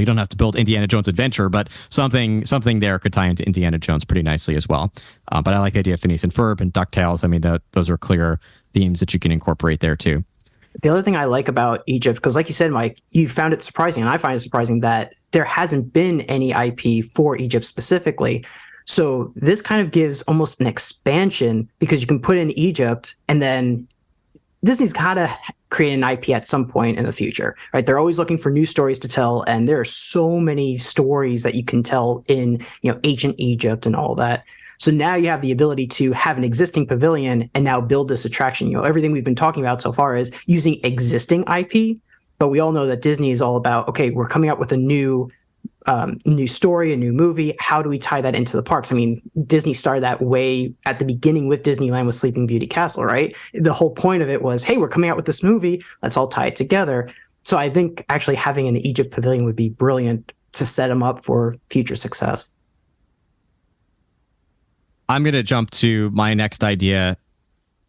don't have to build Indiana Jones Adventure, but something there could tie into Indiana Jones pretty nicely as well. But I like the idea of Phineas and Ferb and DuckTales. I mean, those are clear themes that you can incorporate there too.
The other thing I like about Egypt, because like you said, Mike, you found it surprising, and I find it surprising that there hasn't been any IP for Egypt specifically. So this kind of gives almost an expansion because you can put in Egypt, and then Disney's got to create an IP at some point in the future, right? They're always looking for new stories to tell, and there are so many stories that you can tell in, ancient Egypt and all that. So now you have the ability to have an existing pavilion and now build this attraction. Everything we've been talking about so far is using existing IP, but we all know that Disney is all about, okay, we're coming out with a new story, a new movie. How do we tie that into the parks? I mean, Disney started that way at the beginning with Disneyland with Sleeping Beauty Castle, right? The whole point of it was, hey, we're coming out with this movie. Let's all tie it together. So I think actually having an Egypt pavilion would be brilliant to set them up for future success.
I'm going to jump to my next idea.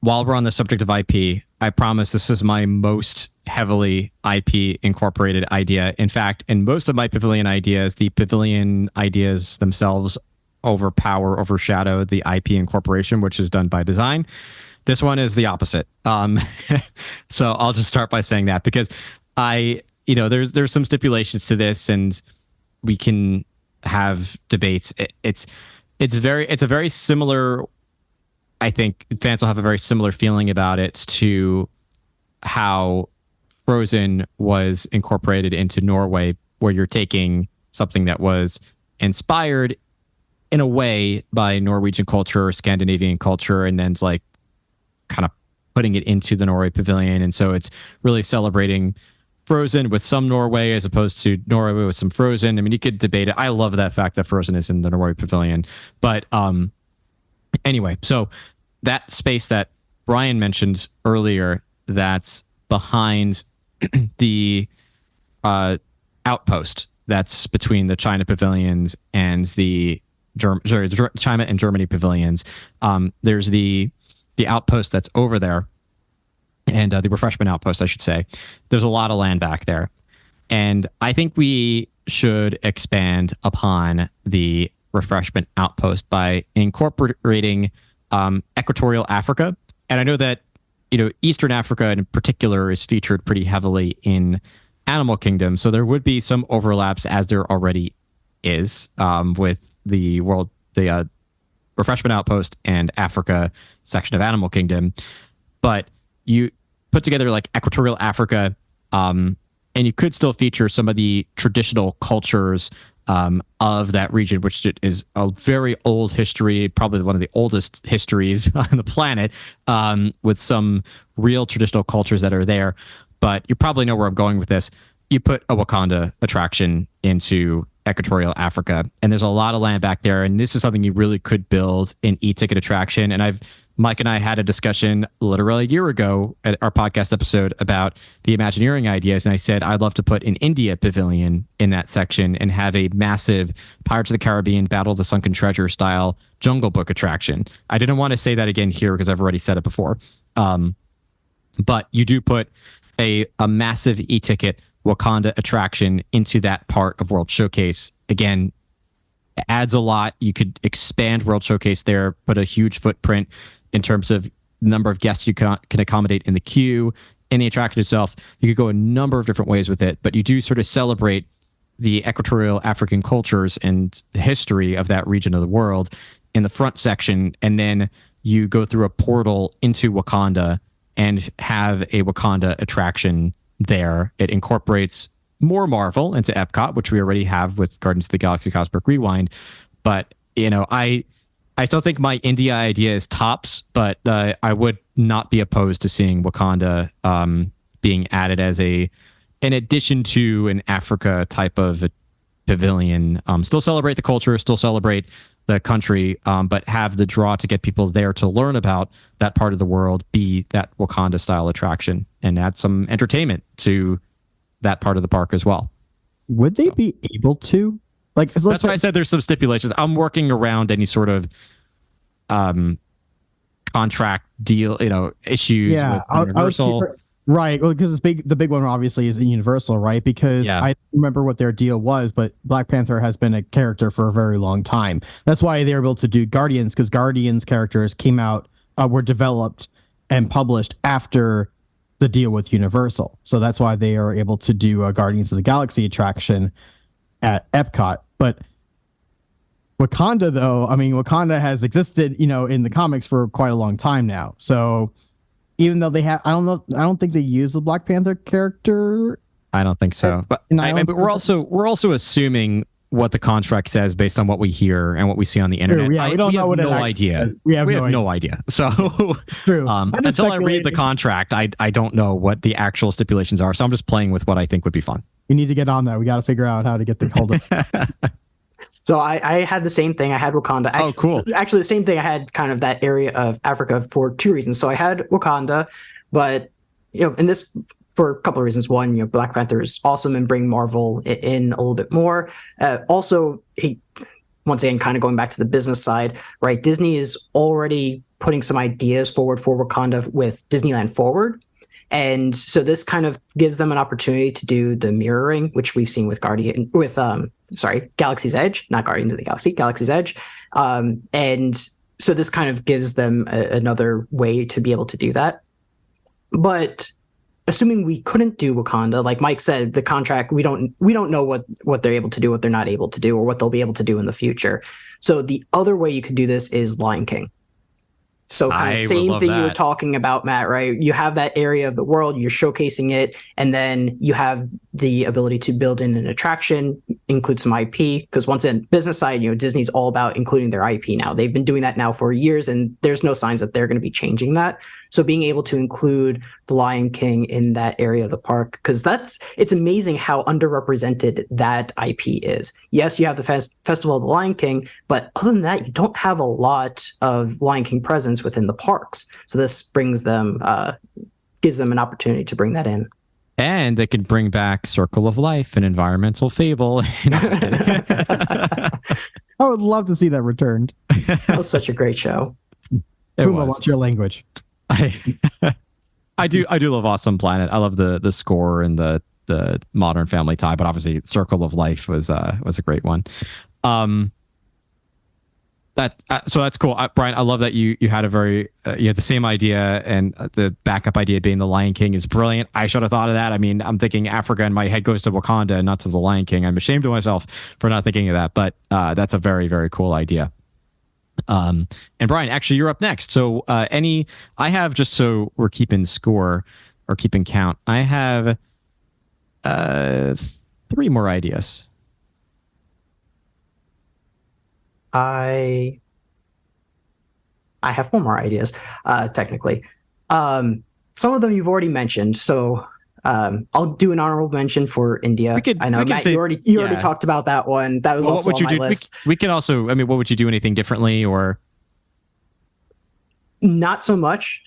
While we're on the subject of IP, I promise this is my most heavily IP incorporated idea. In fact, in most of my pavilion ideas, the pavilion ideas themselves overshadow the IP incorporation, which is done by design. This one is the opposite. So I'll just start by saying that because there's some stipulations to this, and we can have debates. It's a very similar. I think fans will have a very similar feeling about it to how Frozen was incorporated into Norway, where you're taking something that was inspired in a way by Norwegian culture or Scandinavian culture, and then it's like kind of putting it into the Norway pavilion. And so it's really celebrating Frozen with some Norway as opposed to Norway with some Frozen. I mean, you could debate it. I love that fact that Frozen is in the Norway pavilion. But anyway, so that space that Brian mentioned earlier, that's behind the outpost that's between the China pavilions and the China and Germany pavilions. There's the outpost that's over there, and the refreshment outpost, I should say. There's a lot of land back there, and I think we should expand upon the refreshment outpost by incorporating equatorial Africa. And I know that Eastern Africa in particular is featured pretty heavily in Animal Kingdom, so there would be some overlaps, as there already is, with the refreshment outpost and Africa section of Animal Kingdom. But you put together like equatorial Africa, and you could still feature some of the traditional cultures of that region, which is a very old history, probably one of the oldest histories on the planet, with some real traditional cultures that are there. But you probably know where I'm going with this. You put a Wakanda attraction into equatorial Africa, and there's a lot of land back there, and this is something you really could build an e-ticket attraction. And Mike and I had a discussion literally a year ago at our podcast episode about the Imagineering ideas, and I said I'd love to put an India pavilion in that section and have a massive Pirates of the Caribbean Battle of the Sunken Treasure style Jungle Book attraction. I didn't want to say that again here because I've already said it before. But you do put a massive e-ticket Wakanda attraction into that part of World Showcase. Again, adds a lot. You could expand World Showcase there, put a huge footprint in terms of number of guests you can accommodate in the queue, in the attraction itself. You could go a number of different ways with it, but you do sort of celebrate the equatorial African cultures and the history of that region of the world in the front section, and then you go through a portal into Wakanda and have a Wakanda attraction there. It incorporates more Marvel into EPCOT, which we already have with Guardians of the Galaxy Cosmic Rewind. But, I still think my India idea is tops, but I would not be opposed to seeing Wakanda being added as in addition to an Africa type of a pavilion. Still celebrate the culture, still celebrate the country, but have the draw to get people there to learn about that part of the world, be that Wakanda style attraction, and add some entertainment to that part of the park as well.
Would they be able to?
That's why I said there's some stipulations. I'm working around any sort of contract deal, issues with Universal.
Right. Well, because the big one obviously is Universal, right? Because I don't remember what their deal was, but Black Panther has been a character for a very long time. That's why they were able to do Guardians, because Guardians characters came out, were developed and published after the deal with Universal. So that's why they are able to do a Guardians of the Galaxy attraction at EPCOT. But Wakanda, though, Wakanda has existed, in the comics for quite a long time now. So even though they have, I don't think they use the Black Panther character.
I don't think so. But we're also assuming what the contract says based on what we hear and what we see on the internet.
True, yeah, we have no idea.
We have no idea. So
true.
Until I read the contract, I don't know what the actual stipulations are. So I'm just playing with what I think would be fun.
We need to get on that. We got to figure out how to get the hold of.
So I had the same thing. I had Wakanda. Actually,
cool.
Actually, the same thing. I had kind of that area of Africa for two reasons. So I had Wakanda, but and this for a couple of reasons. One, Black Panther is awesome and bring Marvel in a little bit more. Also, once again, kind of going back to the business side, right? Disney is already putting some ideas forward for Wakanda with Disneyland Forward. And so this kind of gives them an opportunity to do the mirroring, which we've seen with Galaxy's Edge, not Guardians of the Galaxy, Galaxy's Edge. And so this kind of gives them another way to be able to do that. But assuming we couldn't do Wakanda, like Mike said, the contract, we don't know what they're able to do, what they're not able to do, or what they'll be able to do in the future. So the other way you could do this is Lion King. So kind of same thing you were talking about, Matt, right? You have that area of the world, you're showcasing it, and then you have the ability to build in an attraction, include some IP, because once in business side, Disney's all about including their IP now. They've been doing that now for years, and there's no signs that they're going to be changing that. So being able to include the Lion King in that area of the park, because it's amazing how underrepresented that IP is. Yes, you have the Festival of the Lion King, but other than that, you don't have a lot of Lion King presence within the parks. So this brings them, gives them an opportunity to bring that in.
And they could bring back Circle of Life, an environmental fable. No, just kidding.
I would love to see that returned.
That was such a great show.
Puma, what's your language?
I do love Awesome Planet. I love the score and the Modern Family tie, but obviously Circle of Life was a great one. So that's cool, Brian. I love that you had a very you had the same idea, and the backup idea being the Lion King is brilliant. I should have thought of that. I mean, I'm thinking Africa, and my head goes to Wakanda, not to the Lion King. I'm ashamed of myself for not thinking of that, but that's a very, very cool idea. And Brian, actually, you're up next. So I have, just so we're keeping score or keeping count, I have 3 more ideas.
I have 4 more ideas, technically. Some of them you've already mentioned, so I'll do an honorable mention for India. I know, Matt, you already talked about that one. That was also on my list.
We can also, I mean, what would you do? Anything differently, or?
Not so much.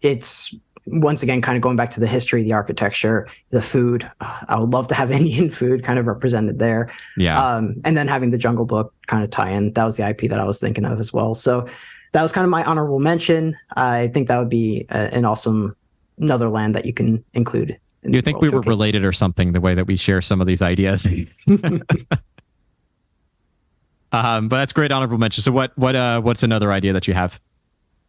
It's, once again, kind of going back to the history, the architecture, the food. I would love to have Indian food kind of represented there.
Yeah.
And then having the Jungle Book kind of tie in. That was the IP that I was thinking of as well. So that was kind of my honorable mention. I think that would be an awesome another land that you can include.
Do you think we were related or something, the way that we share some of these ideas? But that's great honorable mention. So what's another idea that you have?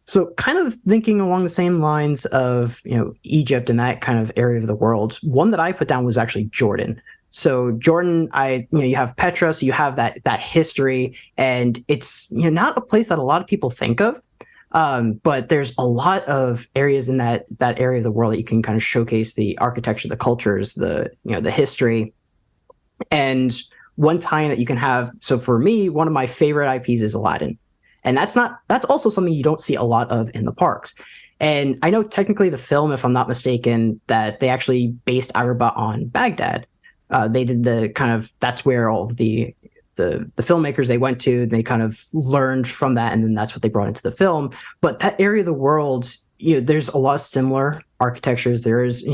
So kind of thinking along the same lines of, Egypt and that kind of area of the world, one that I put down was actually Jordan. So Jordan, you have Petra, so you have that history, and it's, not a place that a lot of people think of. But there's a lot of areas in that area of the world that you can kind of showcase the architecture, the cultures, the history. And one tie-in that you can have. So for me, one of my favorite IPs is Aladdin. And that's also something you don't see a lot of in the parks. And I know technically the film, if I'm not mistaken, that they actually based Agrabah on Baghdad. They did that's where all of the filmmakers they went to, they kind of learned from that, and then that's what they brought into the film. But that area of the world, there's a lot of similar architectures. There's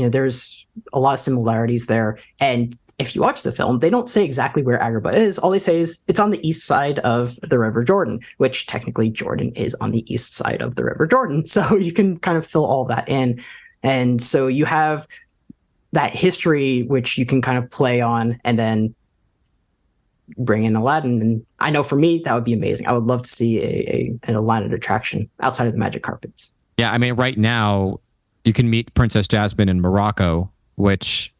a lot of similarities there. And if you watch the film, they don't say exactly where Agrabah is. All they say is it's on the east side of the River Jordan, which technically Jordan is on the east side of the River Jordan. So you can kind of fill all that in. And so you have that history, which you can kind of play on, and then bring in Aladdin. And I know for me, that would be amazing. I would love to see an Aladdin attraction outside of the magic carpets.
Yeah, I mean, right now, you can meet Princess Jasmine in Morocco, which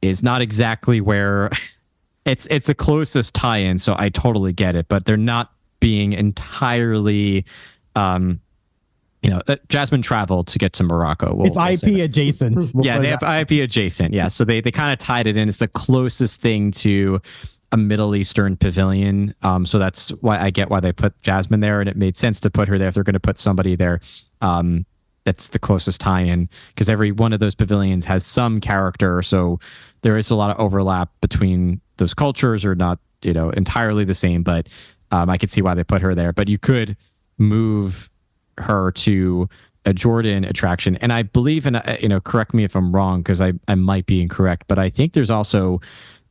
is not exactly where it's the closest tie-in, so I totally get it, but they're not being entirely Jasmine traveled to get to Morocco.
It's IP adjacent.
Yeah, they have IP adjacent. Yeah, so they kind of tied it in. It's the closest thing to a Middle Eastern pavilion. So that's why I get why they put Jasmine there, and it made sense to put her there if they're going to put somebody there. That's the closest tie-in, because every one of those pavilions has some character, so there is a lot of overlap between those cultures, or not, entirely the same, but I could see why they put her there. But you could move her to a Jordan attraction, and I believe in, correct me if I'm wrong, because I might be incorrect, but I think there's also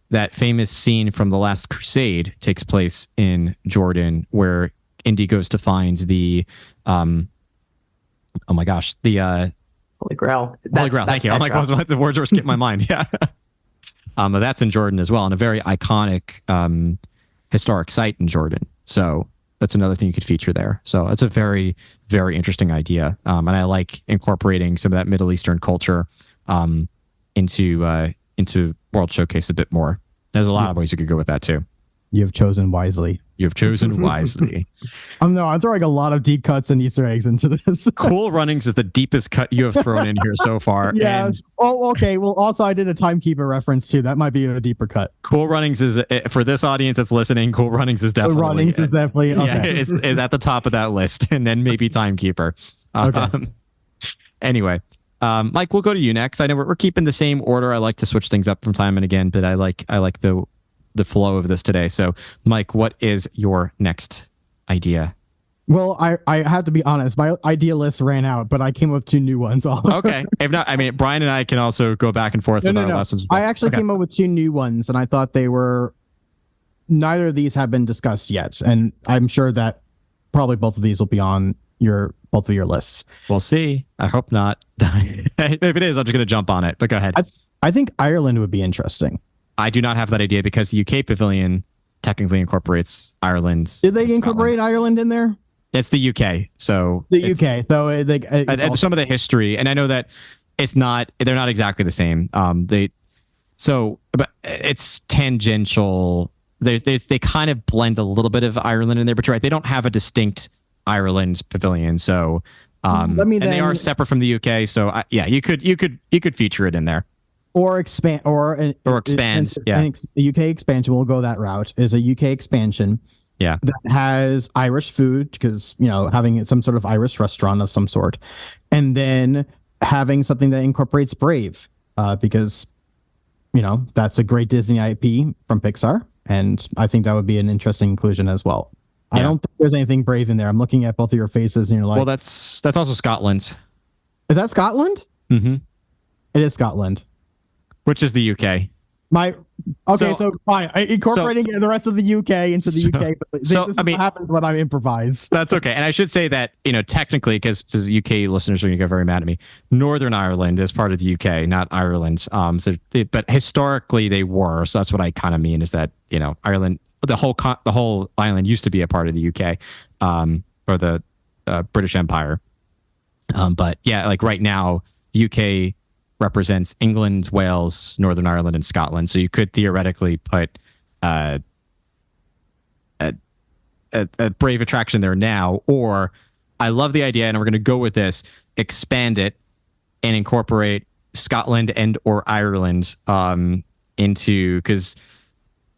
that famous scene from The Last Crusade takes place in Jordan, where Indy goes to find the oh my gosh, the
Holy Grail.
Holy Grail. Thank you. I'm like, the words were skipping my mind. Yeah. That's in Jordan as well, and a very iconic historic site in Jordan. So that's another thing you could feature there. So it's a very, very interesting idea, and I like incorporating some of that Middle Eastern culture into World Showcase a bit more. There's a lot of ways you could go with that too.
You have chosen wisely.
You have chosen wisely.
I'm throwing a lot of deep cuts and Easter eggs into this.
Cool Runnings is the deepest cut you have thrown in here so far.
Yeah.
And
okay. Well, also I did a timekeeper reference too. That might be a deeper cut.
Cool Runnings is, for this audience that's listening, Cool Runnings is definitely
okay.
Yeah, is at the top of that list, and then maybe Timekeeper.
Okay.
Anyway, Mike, we'll go to you next. I know we're keeping the same order. I like to switch things up from time and again, but I like the flow of this today. So, Mike, what is your next idea?
Well, I have to be honest. My idea list ran out, but I came up with 2 new ones.
Okay. If not, I mean, Brian and I can also go back and forth with our lessons. As well.
I actually came up with 2 new ones, and I thought they were. Neither of these have been discussed yet, and I'm sure that probably both of these will be on both of your lists.
We'll see. I hope not. If it is, I'm just going to jump on it. But go ahead.
I think Ireland would be interesting.
I do not have that idea because the UK Pavilion technically incorporates Ireland.
Did they incorporate Ireland in there?
It's the UK, so
the UK. So
some of the history, and I know that they're not exactly the same. But it's tangential. They kind of blend a little bit of Ireland in there, but you're right. They don't have a distinct Ireland pavilion, so they are separate from the UK. So you could feature it in there.
Or expand,
expand.
The UK expansion, we'll go that route. Is a UK expansion.
Yeah,
that has Irish food because having some sort of Irish restaurant of some sort, and then having something that incorporates Brave, because that's a great Disney IP from Pixar, and I think that would be an interesting inclusion as well. Yeah. I don't think there's anything Brave in there. I'm looking at both of your faces, and you're like,
well, that's also Scotland.
Is that Scotland?
Mm-hmm.
It is Scotland.
Which is the UK.
So fine. Incorporating the rest of the UK into the UK. This is what happens when I improvise.
That's okay. And I should say that, technically, because UK listeners are going to get very mad at me, Northern Ireland is part of the UK, not Ireland. But historically they were. So that's what I kind of mean is that, Ireland, the whole island used to be a part of the UK, or the British Empire. But yeah, like right now, the UK represents England, Wales, Northern Ireland, and Scotland. So you could theoretically put a Brave attraction there now, or I love the idea, and we're going to go with this, expand it and incorporate Scotland and or Ireland because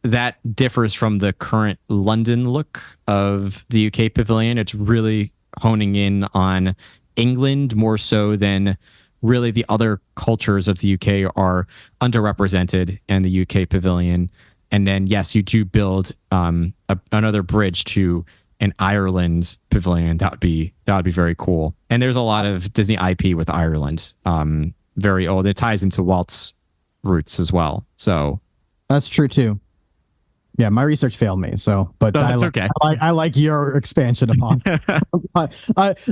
that differs from the current London look of the UK Pavilion. It's really honing in on England more so than really the other cultures of the UK are underrepresented in the UK Pavilion. And then, yes, you do build another bridge to an Ireland Pavilion. That would be very cool. And there's a lot of Disney IP with Ireland. Very old. It ties into Walt's roots as well. So
that's true too. Yeah, my research failed me. But
that's okay.
I like your expansion upon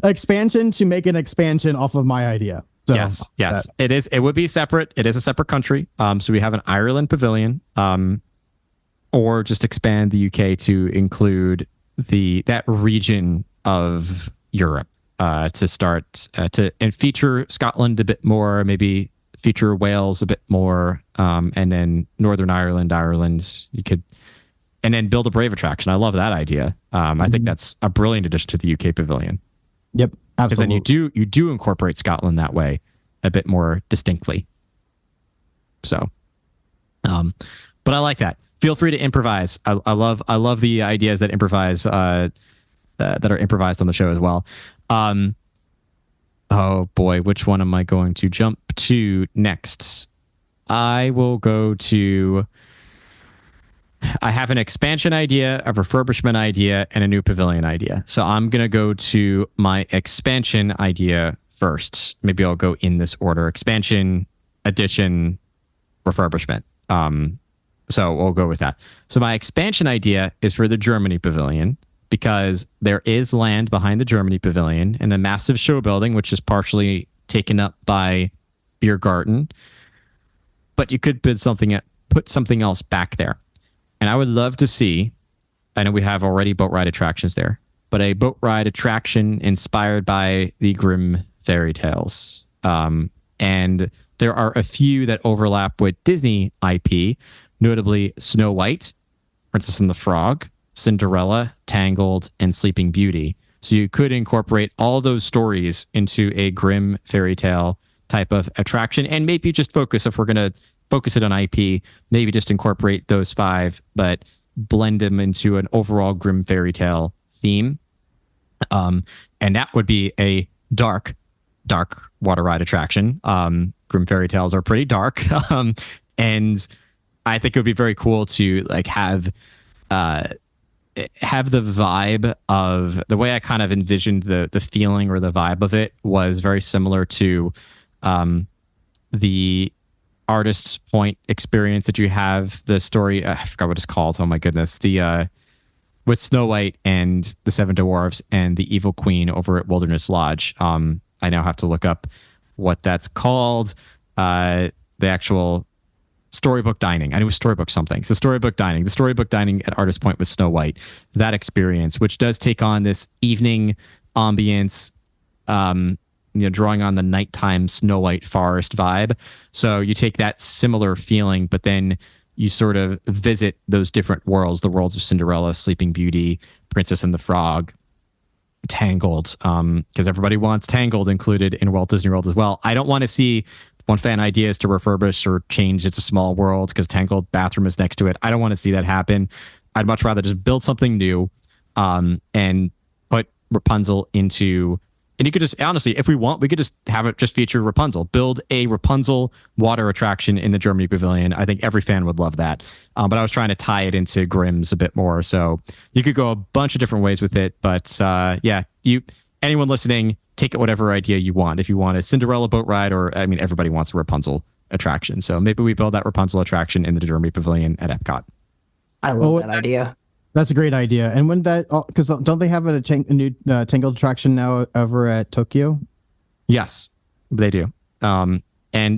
expansion to make an expansion off of my idea. So,
yes, it is. It would be separate. It is a separate country. So we have an Ireland Pavilion, or just expand the UK to include that region of Europe to start and feature Scotland a bit more, maybe feature Wales a bit more, and then Northern Ireland. You could, and then build a Brave attraction. I love that idea. I think that's a brilliant addition to the UK Pavilion.
Yep.
Because then you do incorporate Scotland that way a bit more distinctly. So, but I like that. Feel free to improvise. I love the ideas that improvise that are improvised on the show as well. Oh boy, which one am I going to jump to next? I will go to. I have an expansion idea, a refurbishment idea, and a new pavilion idea. So I'm going to go to my expansion idea first. Maybe I'll go in this order: expansion, addition, refurbishment. So we'll go with that. So my expansion idea is for the Germany Pavilion, because there is land behind the Germany Pavilion and a massive show building, which is partially taken up by Beer Garden. But you could put something else back there. And I would love to see, I know we have already boat ride attractions there, but a boat ride attraction inspired by the Grimm fairy tales. And there are a few that overlap with Disney IP, notably Snow White, Princess and the Frog, Cinderella, Tangled, and Sleeping Beauty. So you could incorporate all those stories into a Grimm fairy tale type of attraction, and maybe just focus, if we're going to focus it on IP, maybe just incorporate those 5, but blend them into an overall Grimm fairy tale theme. And that would be a dark water ride attraction. Grimm fairy tales are pretty dark. And I think it would be very cool to have have the vibe of the way I kind of envisioned the feeling or the vibe of it was very similar to the Artist's Point experience that you have. The story, I forgot what it's called. Oh my goodness. The with Snow White and the Seven Dwarfs and the Evil Queen over at Wilderness Lodge. I now have to look up what that's called. The actual storybook dining. I knew it was storybook something. So storybook dining at Artist Point with Snow White. That experience, which does take on this evening ambience, drawing on the nighttime Snow White forest vibe. So you take that similar feeling, but then you sort of visit those different worlds, the worlds of Cinderella, Sleeping Beauty, Princess and the Frog, Tangled, because everybody wants Tangled included in Walt Disney World as well. I don't want to see one fan idea is to refurbish or change It's a Small World because Tangled bathroom is next to it. I don't want to see that happen. I'd much rather just build something new and put Rapunzel into... And you could just, honestly, if we want, we could just have it just feature Rapunzel. Build a Rapunzel water attraction in the Germany Pavilion. I think every fan would love that. But I was trying to tie it into Grimm's a bit more. So you could go a bunch of different ways with it. But anyone listening, take it whatever idea you want. If you want a Cinderella boat ride, everybody wants a Rapunzel attraction. So maybe we build that Rapunzel attraction in the Germany Pavilion at EPCOT.
I love that idea.
That's a great idea. And when that, because don't they have a new Tangled attraction now over at Tokyo?
Yes, they do. And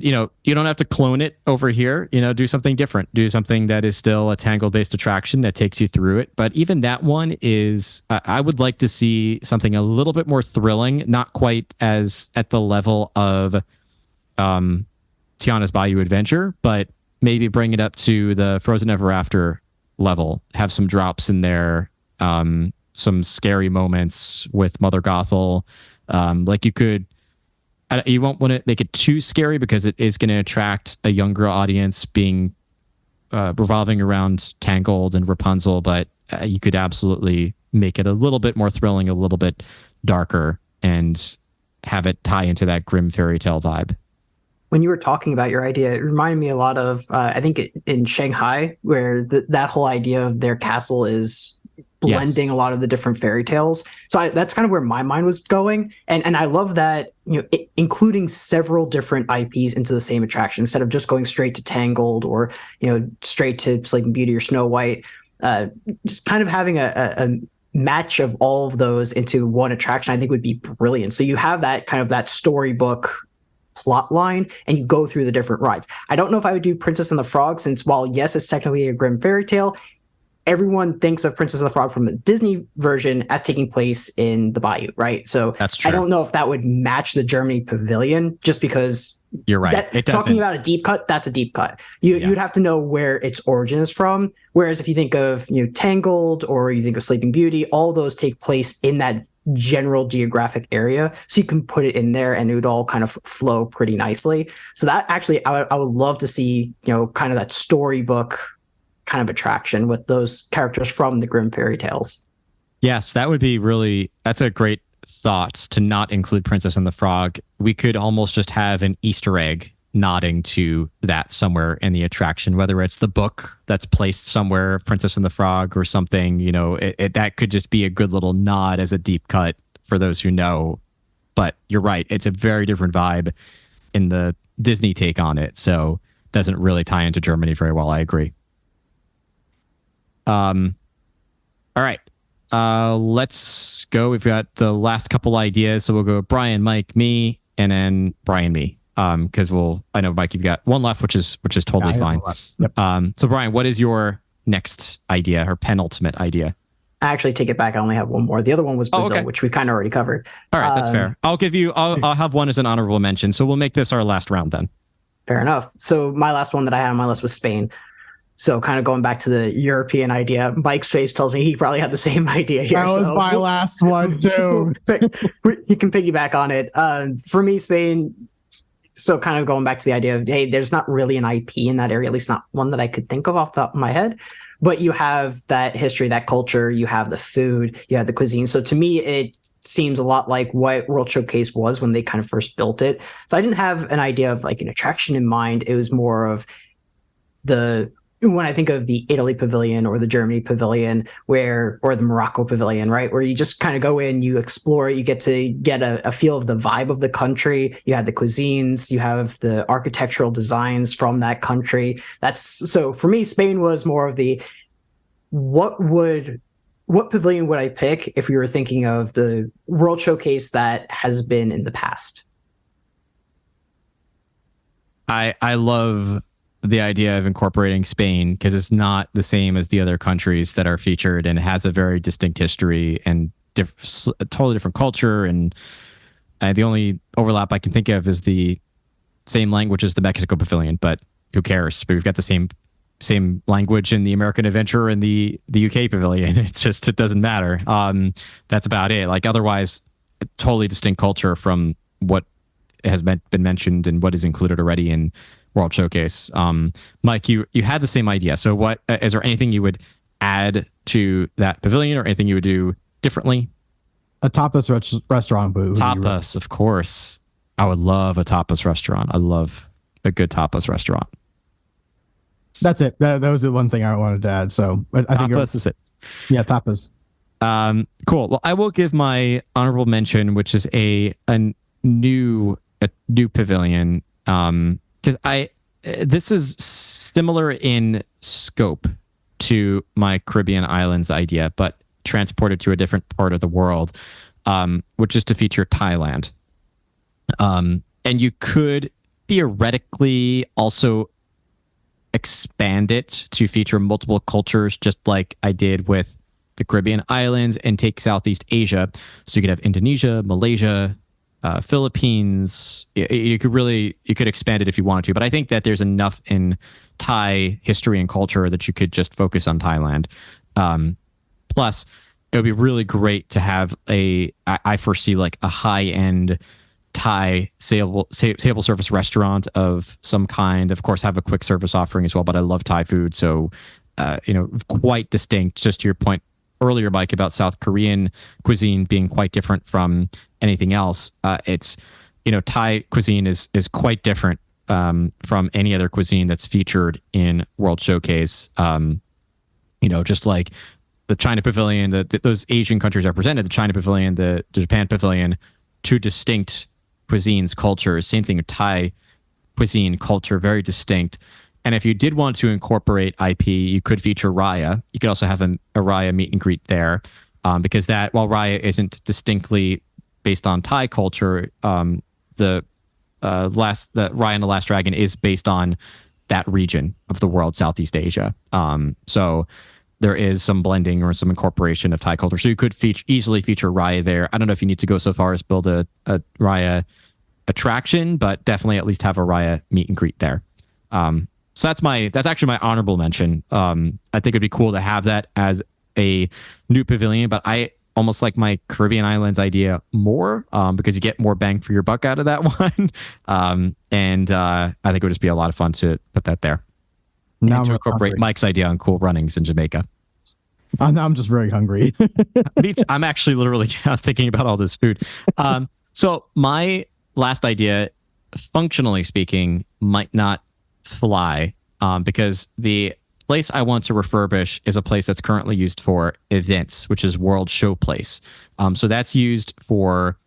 you don't have to clone it over here. Do something different. Do something that is still a Tangled-based attraction that takes you through it. But even that one is, I would like to see something a little bit more thrilling, not quite as at the level of Tiana's Bayou Adventure, but maybe bring it up to the Frozen Ever After level. Have some drops in there, some scary moments with Mother Gothel. You won't want to make it too scary because it is going to attract a younger audience being revolving around Tangled and Rapunzel, but you could absolutely make it a little bit more thrilling, a little bit darker, and have it tie into that grim fairy tale vibe.
When you were talking about your idea, it reminded me a lot of, I think in Shanghai, where that whole idea of their castle is blending a lot of the different fairy tales. So that's kind of where my mind was going. And I love that, including several different IPs into the same attraction instead of just going straight to Tangled or, straight to Sleeping Beauty or Snow White. Just kind of having a match of all of those into one attraction, I think would be brilliant. So you have that kind of that storybook plot line and you go through the different rides. I don't know if I would do Princess and the Frog, since while yes, it's technically a grim fairy tale, everyone thinks of Princess and the Frog from the Disney version as taking place in the Bayou, right? So
that's true.
I don't know if that would match the Germany Pavilion, just because
you're right.
Talking about a deep cut, that's a deep cut. You'd have to know where its origin is from. Whereas if you think of Tangled or you think of Sleeping Beauty, all those take place in that general geographic area, so you can put it in there and it would all kind of flow pretty nicely. So that actually, I would love to see kind of that storybook kind of attraction with those characters from the Grimm fairy tales.
Yes, that would be that's a great thought to not include Princess and the Frog. We could almost just have an Easter egg nodding to that somewhere in the attraction, whether it's the book that's placed somewhere, Princess and the Frog or something, that could just be a good little nod as a deep cut for those who know. But you're right. It's a very different vibe in the Disney take on it. So doesn't really tie into Germany very well. I agree. All right. Let's go. We've got the last couple ideas. So we'll go Brian, Mike, me, and then Brian, me. Because I know, Mike, you've got one left, which is totally fine.
Yep.
So Brian, what is your next idea or penultimate idea?
I actually take it back. I only have one more. The other one was Brazil, which we kind of already covered.
All right, that's fair. I'll have one as an honorable mention. So we'll make this our last round then.
Fair enough. So my last one that I had on my list was Spain. So kind of going back to the European idea, Mike's face tells me he probably had the same idea here.
That was my last one too.
You can piggyback on it. For me, Spain. So kind of going back to the idea of, hey, there's not really an IP in that area, at least not one that I could think of off the top of my head. But you have that history, that culture, you have the food, you have the cuisine. So to me, it seems a lot like what World Showcase was when they kind of first built it. So I didn't have an idea of like an attraction in mind. It was more of the when I think of the Italy pavilion or the Germany pavilion or the Morocco pavilion, right, where you just kind of go in, you explore, you get to get a feel of the vibe of the country. You have the cuisines, you have the architectural designs from that country. So for me, Spain was more of the, what pavilion would I pick if we were thinking of the World Showcase that has been in the past?
I love the idea of incorporating Spain because it's not the same as the other countries that are featured, and it has a very distinct history and a totally different culture. And the only overlap I can think of is the same language as the Mexico pavilion, but who cares? We've got the same language in the American Adventure and the UK pavilion. It's just, it doesn't matter. That's about it. Like, otherwise, a totally distinct culture from what has been mentioned and what is included already in World Showcase. Mike, you had the same idea. So what is there anything you would add to that pavilion, or anything you would do differently?
A tapas restaurant booth.
Tapas, of course. I would love a tapas restaurant. I love a good tapas restaurant.
That's it. That was the one thing I wanted to add. So I think
tapas is it.
Yeah, tapas.
Cool. Well, I will give my honorable mention, which is a new pavilion. Because this is similar in scope to my Caribbean islands idea, but transported to a different part of the world, which is to feature Thailand. And you could theoretically also expand it to feature multiple cultures, just like I did with the Caribbean islands, and take Southeast Asia. So you could have Indonesia, Malaysia, Philippines. You could expand it if you wanted to, but I think that there's enough in Thai history and culture that you could just focus on Thailand. Plus, it would be really great to have I foresee like a high-end Thai table service restaurant of some kind. Of course, have a quick service offering as well, but I love Thai food, so quite distinct. Just to your point earlier, Mike, about South Korean cuisine being quite different from anything else. It's Thai cuisine is quite different from any other cuisine that's featured in World Showcase. Just like the China Pavilion, those Asian countries represented, the China Pavilion, the Japan Pavilion, two distinct cuisines, cultures. Same thing with Thai cuisine, culture, very distinct. And if you did want to incorporate IP, you could feature Raya. You could also have a Raya meet and greet there, because that, while Raya isn't distinctly based on Thai culture, the Raya and the Last Dragon is based on that region of the world, Southeast Asia. So there is some blending or some incorporation of Thai culture. So you could easily feature Raya there. I don't know if you need to go so far as build a Raya attraction, but definitely at least have a Raya meet and greet there. So that's actually my honorable mention. I think it'd be cool to have that as a new pavilion, but I almost like my Caribbean islands idea more, because you get more bang for your buck out of that one. And I think it would just be a lot of fun to put that there.
Now
and to incorporate Mike's idea on cool runnings in Jamaica.
Now I'm just very hungry.
I'm actually literally thinking about all this food. So my last idea, functionally speaking, might not fly, because the place I want to refurbish is a place that's currently used for events, which is World Show Place. So that's used for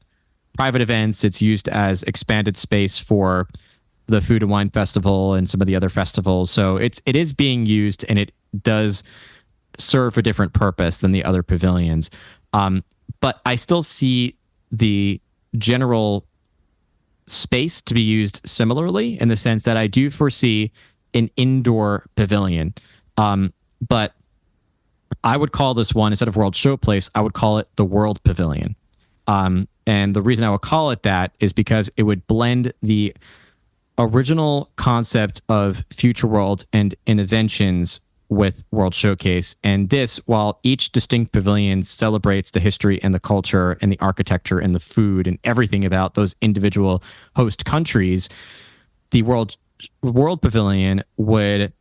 private events. It's used as expanded space for the Food and Wine Festival and some of the other festivals. So it is being used, and it does serve a different purpose than the other pavilions. But I still see the general space to be used similarly, in the sense that I do foresee an indoor pavilion. But I would call this one, instead of World Show Place, I would call it the World Pavilion. And the reason I would call it that is because it would blend the original concept of Future World and Innovations with World Showcase. And this, while each distinct pavilion celebrates the history and the culture and the architecture and the food and everything about those individual host countries, the World Pavilion would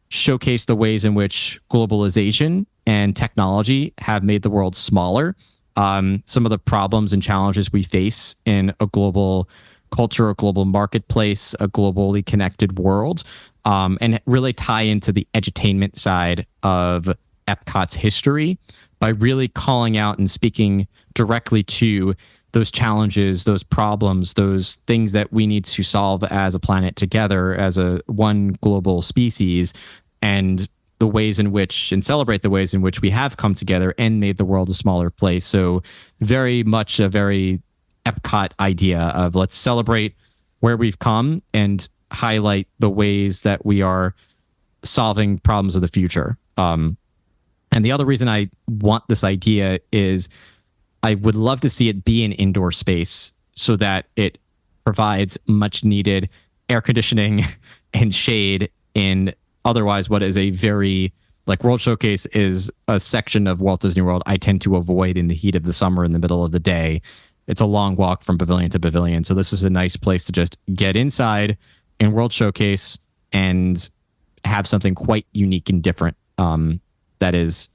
showcase the ways in which globalization and technology have made the world smaller. Some of the problems and challenges we face in a global culture, a global marketplace, a globally connected world. and really tie into the edutainment side of Epcot's history by really calling out and speaking directly to those challenges, those problems, those things that we need to solve as a planet together, as a one global species, and the ways in which, and celebrate the ways in which we have come together and made the world a smaller place. So very much a very Epcot idea of let's celebrate where we've come and highlight the ways that we are solving problems of the future. And the other reason I want this idea is I would love to see it be an indoor space so that it provides much needed air conditioning and shade in otherwise what is a very, like, World Showcase is a section of Walt Disney World I tend to avoid in the heat of the summer in the middle of the day. It's a long walk from pavilion to pavilion. So this is a nice place to just get inside in World Showcase and have something quite unique and different. That is,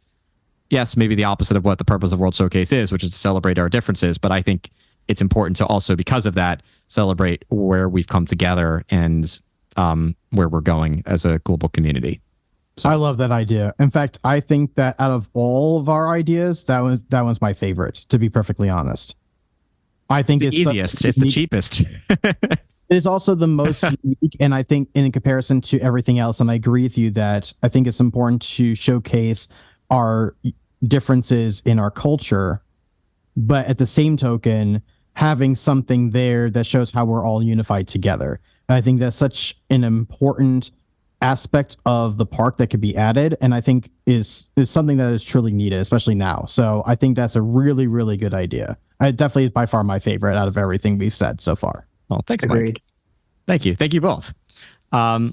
yes, maybe the opposite of what the purpose of World Showcase is, which is to celebrate our differences. But I think it's important to also, because of that, celebrate where we've come together and where we're going as a global community.
So I love that idea. In fact, I think that out of all of our ideas, that one's my favorite, to be perfectly honest. I think it's
the easiest. It's the cheapest.
It's also the most unique, and I think in comparison to everything else, and I agree with you that I think it's important to showcase our differences in our culture, but at the same token, having something there that shows how we're all unified together. And I think that's such an important aspect of the park that could be added, and I think is something that is truly needed, especially now. So I think that's a really, really good idea. It definitely is by far my favorite out of everything we've said so far.
Well, thanks,
Agreed.
Mike. Thank you. Thank you both. Well,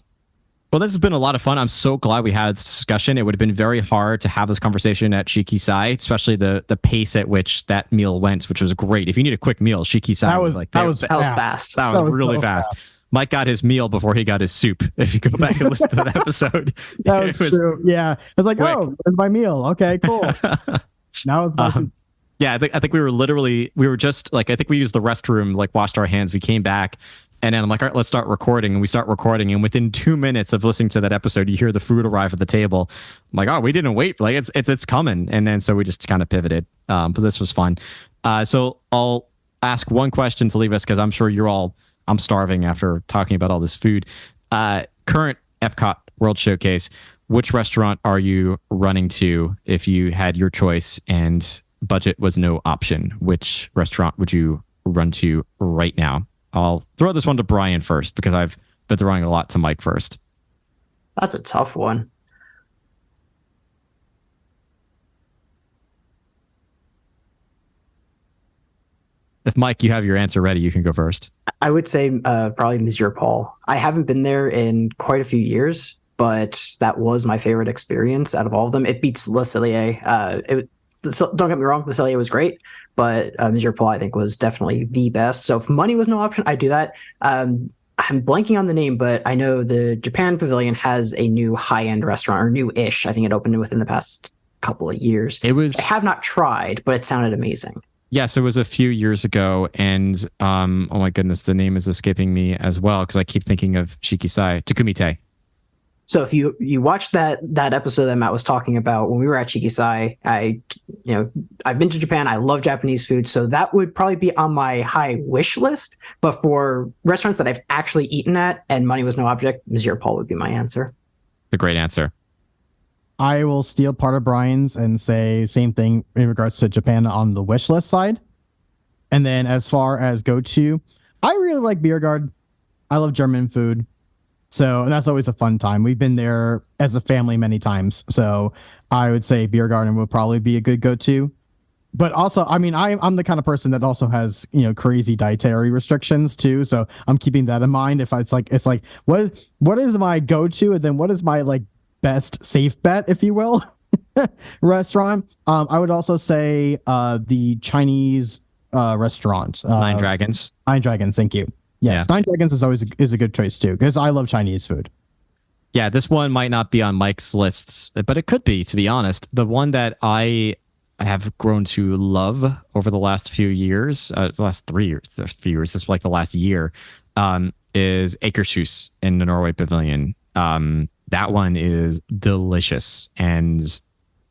this has been a lot of fun. I'm so glad we had this discussion. It would have been very hard to have this conversation at Shiki Sai, especially the pace at which that meal went, which was great. If you need a quick meal, Shiki Sai was like
that was fast.
That was really so fast. Mike got his meal before he got his soup. If you go back and listen to that episode,
that was true. Yeah, I was like, quick. Oh, it's my meal. Okay, cool. Now it's my soup.
Yeah, I think we were just like, I think we used the restroom, like washed our hands. We came back, and then I'm like, all right, let's start recording. And we start recording, and within 2 minutes of listening to that episode, you hear the food arrive at the table. I'm like, oh, we didn't wait. Like it's coming. And then so we just kind of pivoted. But this was fun. So I'll ask one question to leave us, because I'm sure I'm starving after talking about all this food. Current Epcot World Showcase, which restaurant are you running to if you had your choice and budget was no option? Which restaurant would you run to right now? I'll throw this one to Brian first, because I've been throwing a lot to Mike first.
That's a tough one.
If Mike, you have your answer ready, you can go first.
I would say probably Monsieur Paul. I haven't been there in quite a few years, but that was my favorite experience out of all of them. It beats Le Cellier. Don't get me wrong, Le Cellier was great, but Monsieur Paul, I think, was definitely the best. So if money was no option, I'd do that. I'm blanking on the name, but I know the Japan Pavilion has a new high-end restaurant, or new-ish. I think it opened within the past couple of years. I have not tried, but it sounded amazing.
Yes, it was a few years ago, and oh my goodness, the name is escaping me as well, because I keep thinking of Shikisai, Takumite.
So if you watch that episode that Matt was talking about when we were at Shikisai, I've been to Japan. I love Japanese food, so that would probably be on my high wish list. But for restaurants that I've actually eaten at and money was no object, Monsieur Paul would be my answer.
A great answer.
I will steal part of Brian's and say same thing in regards to Japan on the wish list side. And then as far as go-to, I really like Biergard. I love German food. So that's always a fun time. We've been there as a family many times. So I would say Beer Garden would probably be a good go-to. But also, I mean, I'm the kind of person that also has, crazy dietary restrictions too. So I'm keeping that in mind. If it's like, what is my go-to? And then what is my best safe bet, if you will, restaurant? I would also say the Chinese restaurant.
Nine Dragons.
Nine Dragons, thank you. Yes, yeah. Nine Dragons is always a good choice too, because I love Chinese food.
Yeah, this one might not be on Mike's lists, but it could be, to be honest. The one that I have grown to love over the last few years, the last 3 years, just like the last year, is Akershus in the Norway Pavilion. That one is delicious, and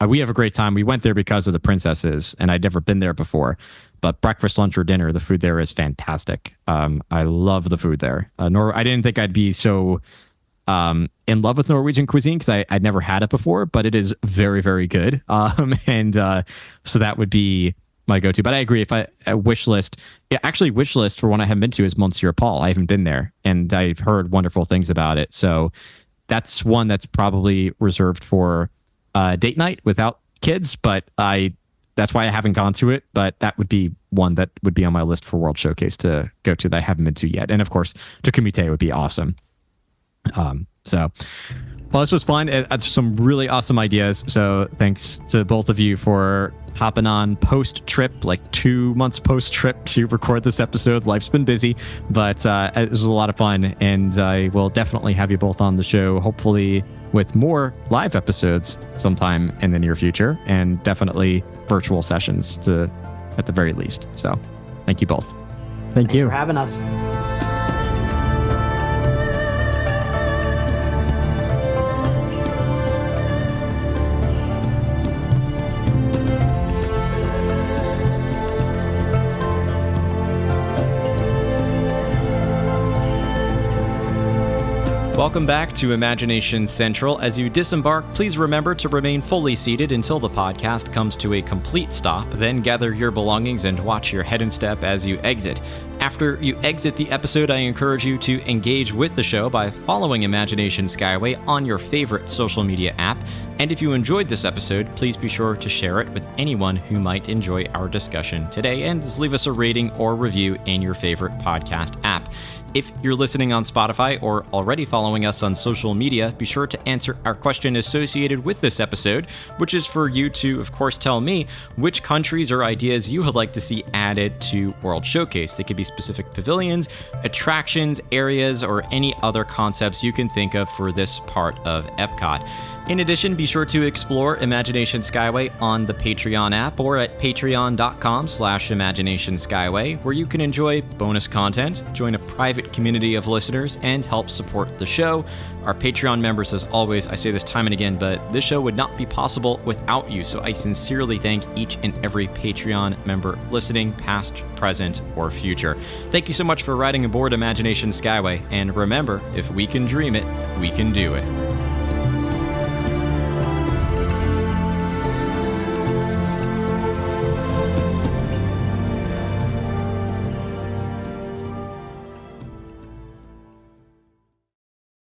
we have a great time. We went there because of the princesses, and I'd never been there before. But breakfast, lunch, or dinner, the food there is fantastic. I love the food there. I didn't think I'd be so in love with Norwegian cuisine because I'd never had it before, but it is very, very good. So that would be my go-to. But I agree. If wish list for one I haven't been to is Monsieur Paul. I haven't been there, and I've heard wonderful things about it. So that's one that's probably reserved for date night without kids. But that's why I haven't gone to it. But that would be one that would be on my list for World Showcase to go to that I haven't been to yet. And of course, to Kumite would be awesome. Well, this was fun. It's some really awesome ideas. So thanks to both of you for hopping on post-trip, like 2 months post-trip to record this episode. Life's been busy, but it was a lot of fun. And I will definitely have you both on the show, hopefully with more live episodes sometime in the near future, and definitely virtual sessions at the very least. So thank you both.
Thanks
for having us.
Welcome back to Imagination Central. As you disembark, please remember to remain fully seated until the podcast comes to a complete stop. Then gather your belongings and watch your head and step as you exit. After you exit the episode, I encourage you to engage with the show by following Imagination Skyway on your favorite social media app. And if you enjoyed this episode, please be sure to share it with anyone who might enjoy our discussion today, and just leave us a rating or review in your favorite podcast app. If you're listening on Spotify or already following us on social media, be sure to answer our question associated with this episode, which is for you to, of course, tell me which countries or ideas you would like to see added to World Showcase. They could be specific pavilions, attractions, areas, or any other concepts you can think of for this part of EPCOT. In addition, be sure to explore Imagination Skyway on the Patreon app or at patreon.com/Imagination Skyway, where you can enjoy bonus content, join a private community of listeners, and help support the show. Our Patreon members, as always, I say this time and again, but this show would not be possible without you, so I sincerely thank each and every Patreon member listening, past, present, or future. Thank you so much for riding aboard Imagination Skyway, and remember, if we can dream it, we can do it.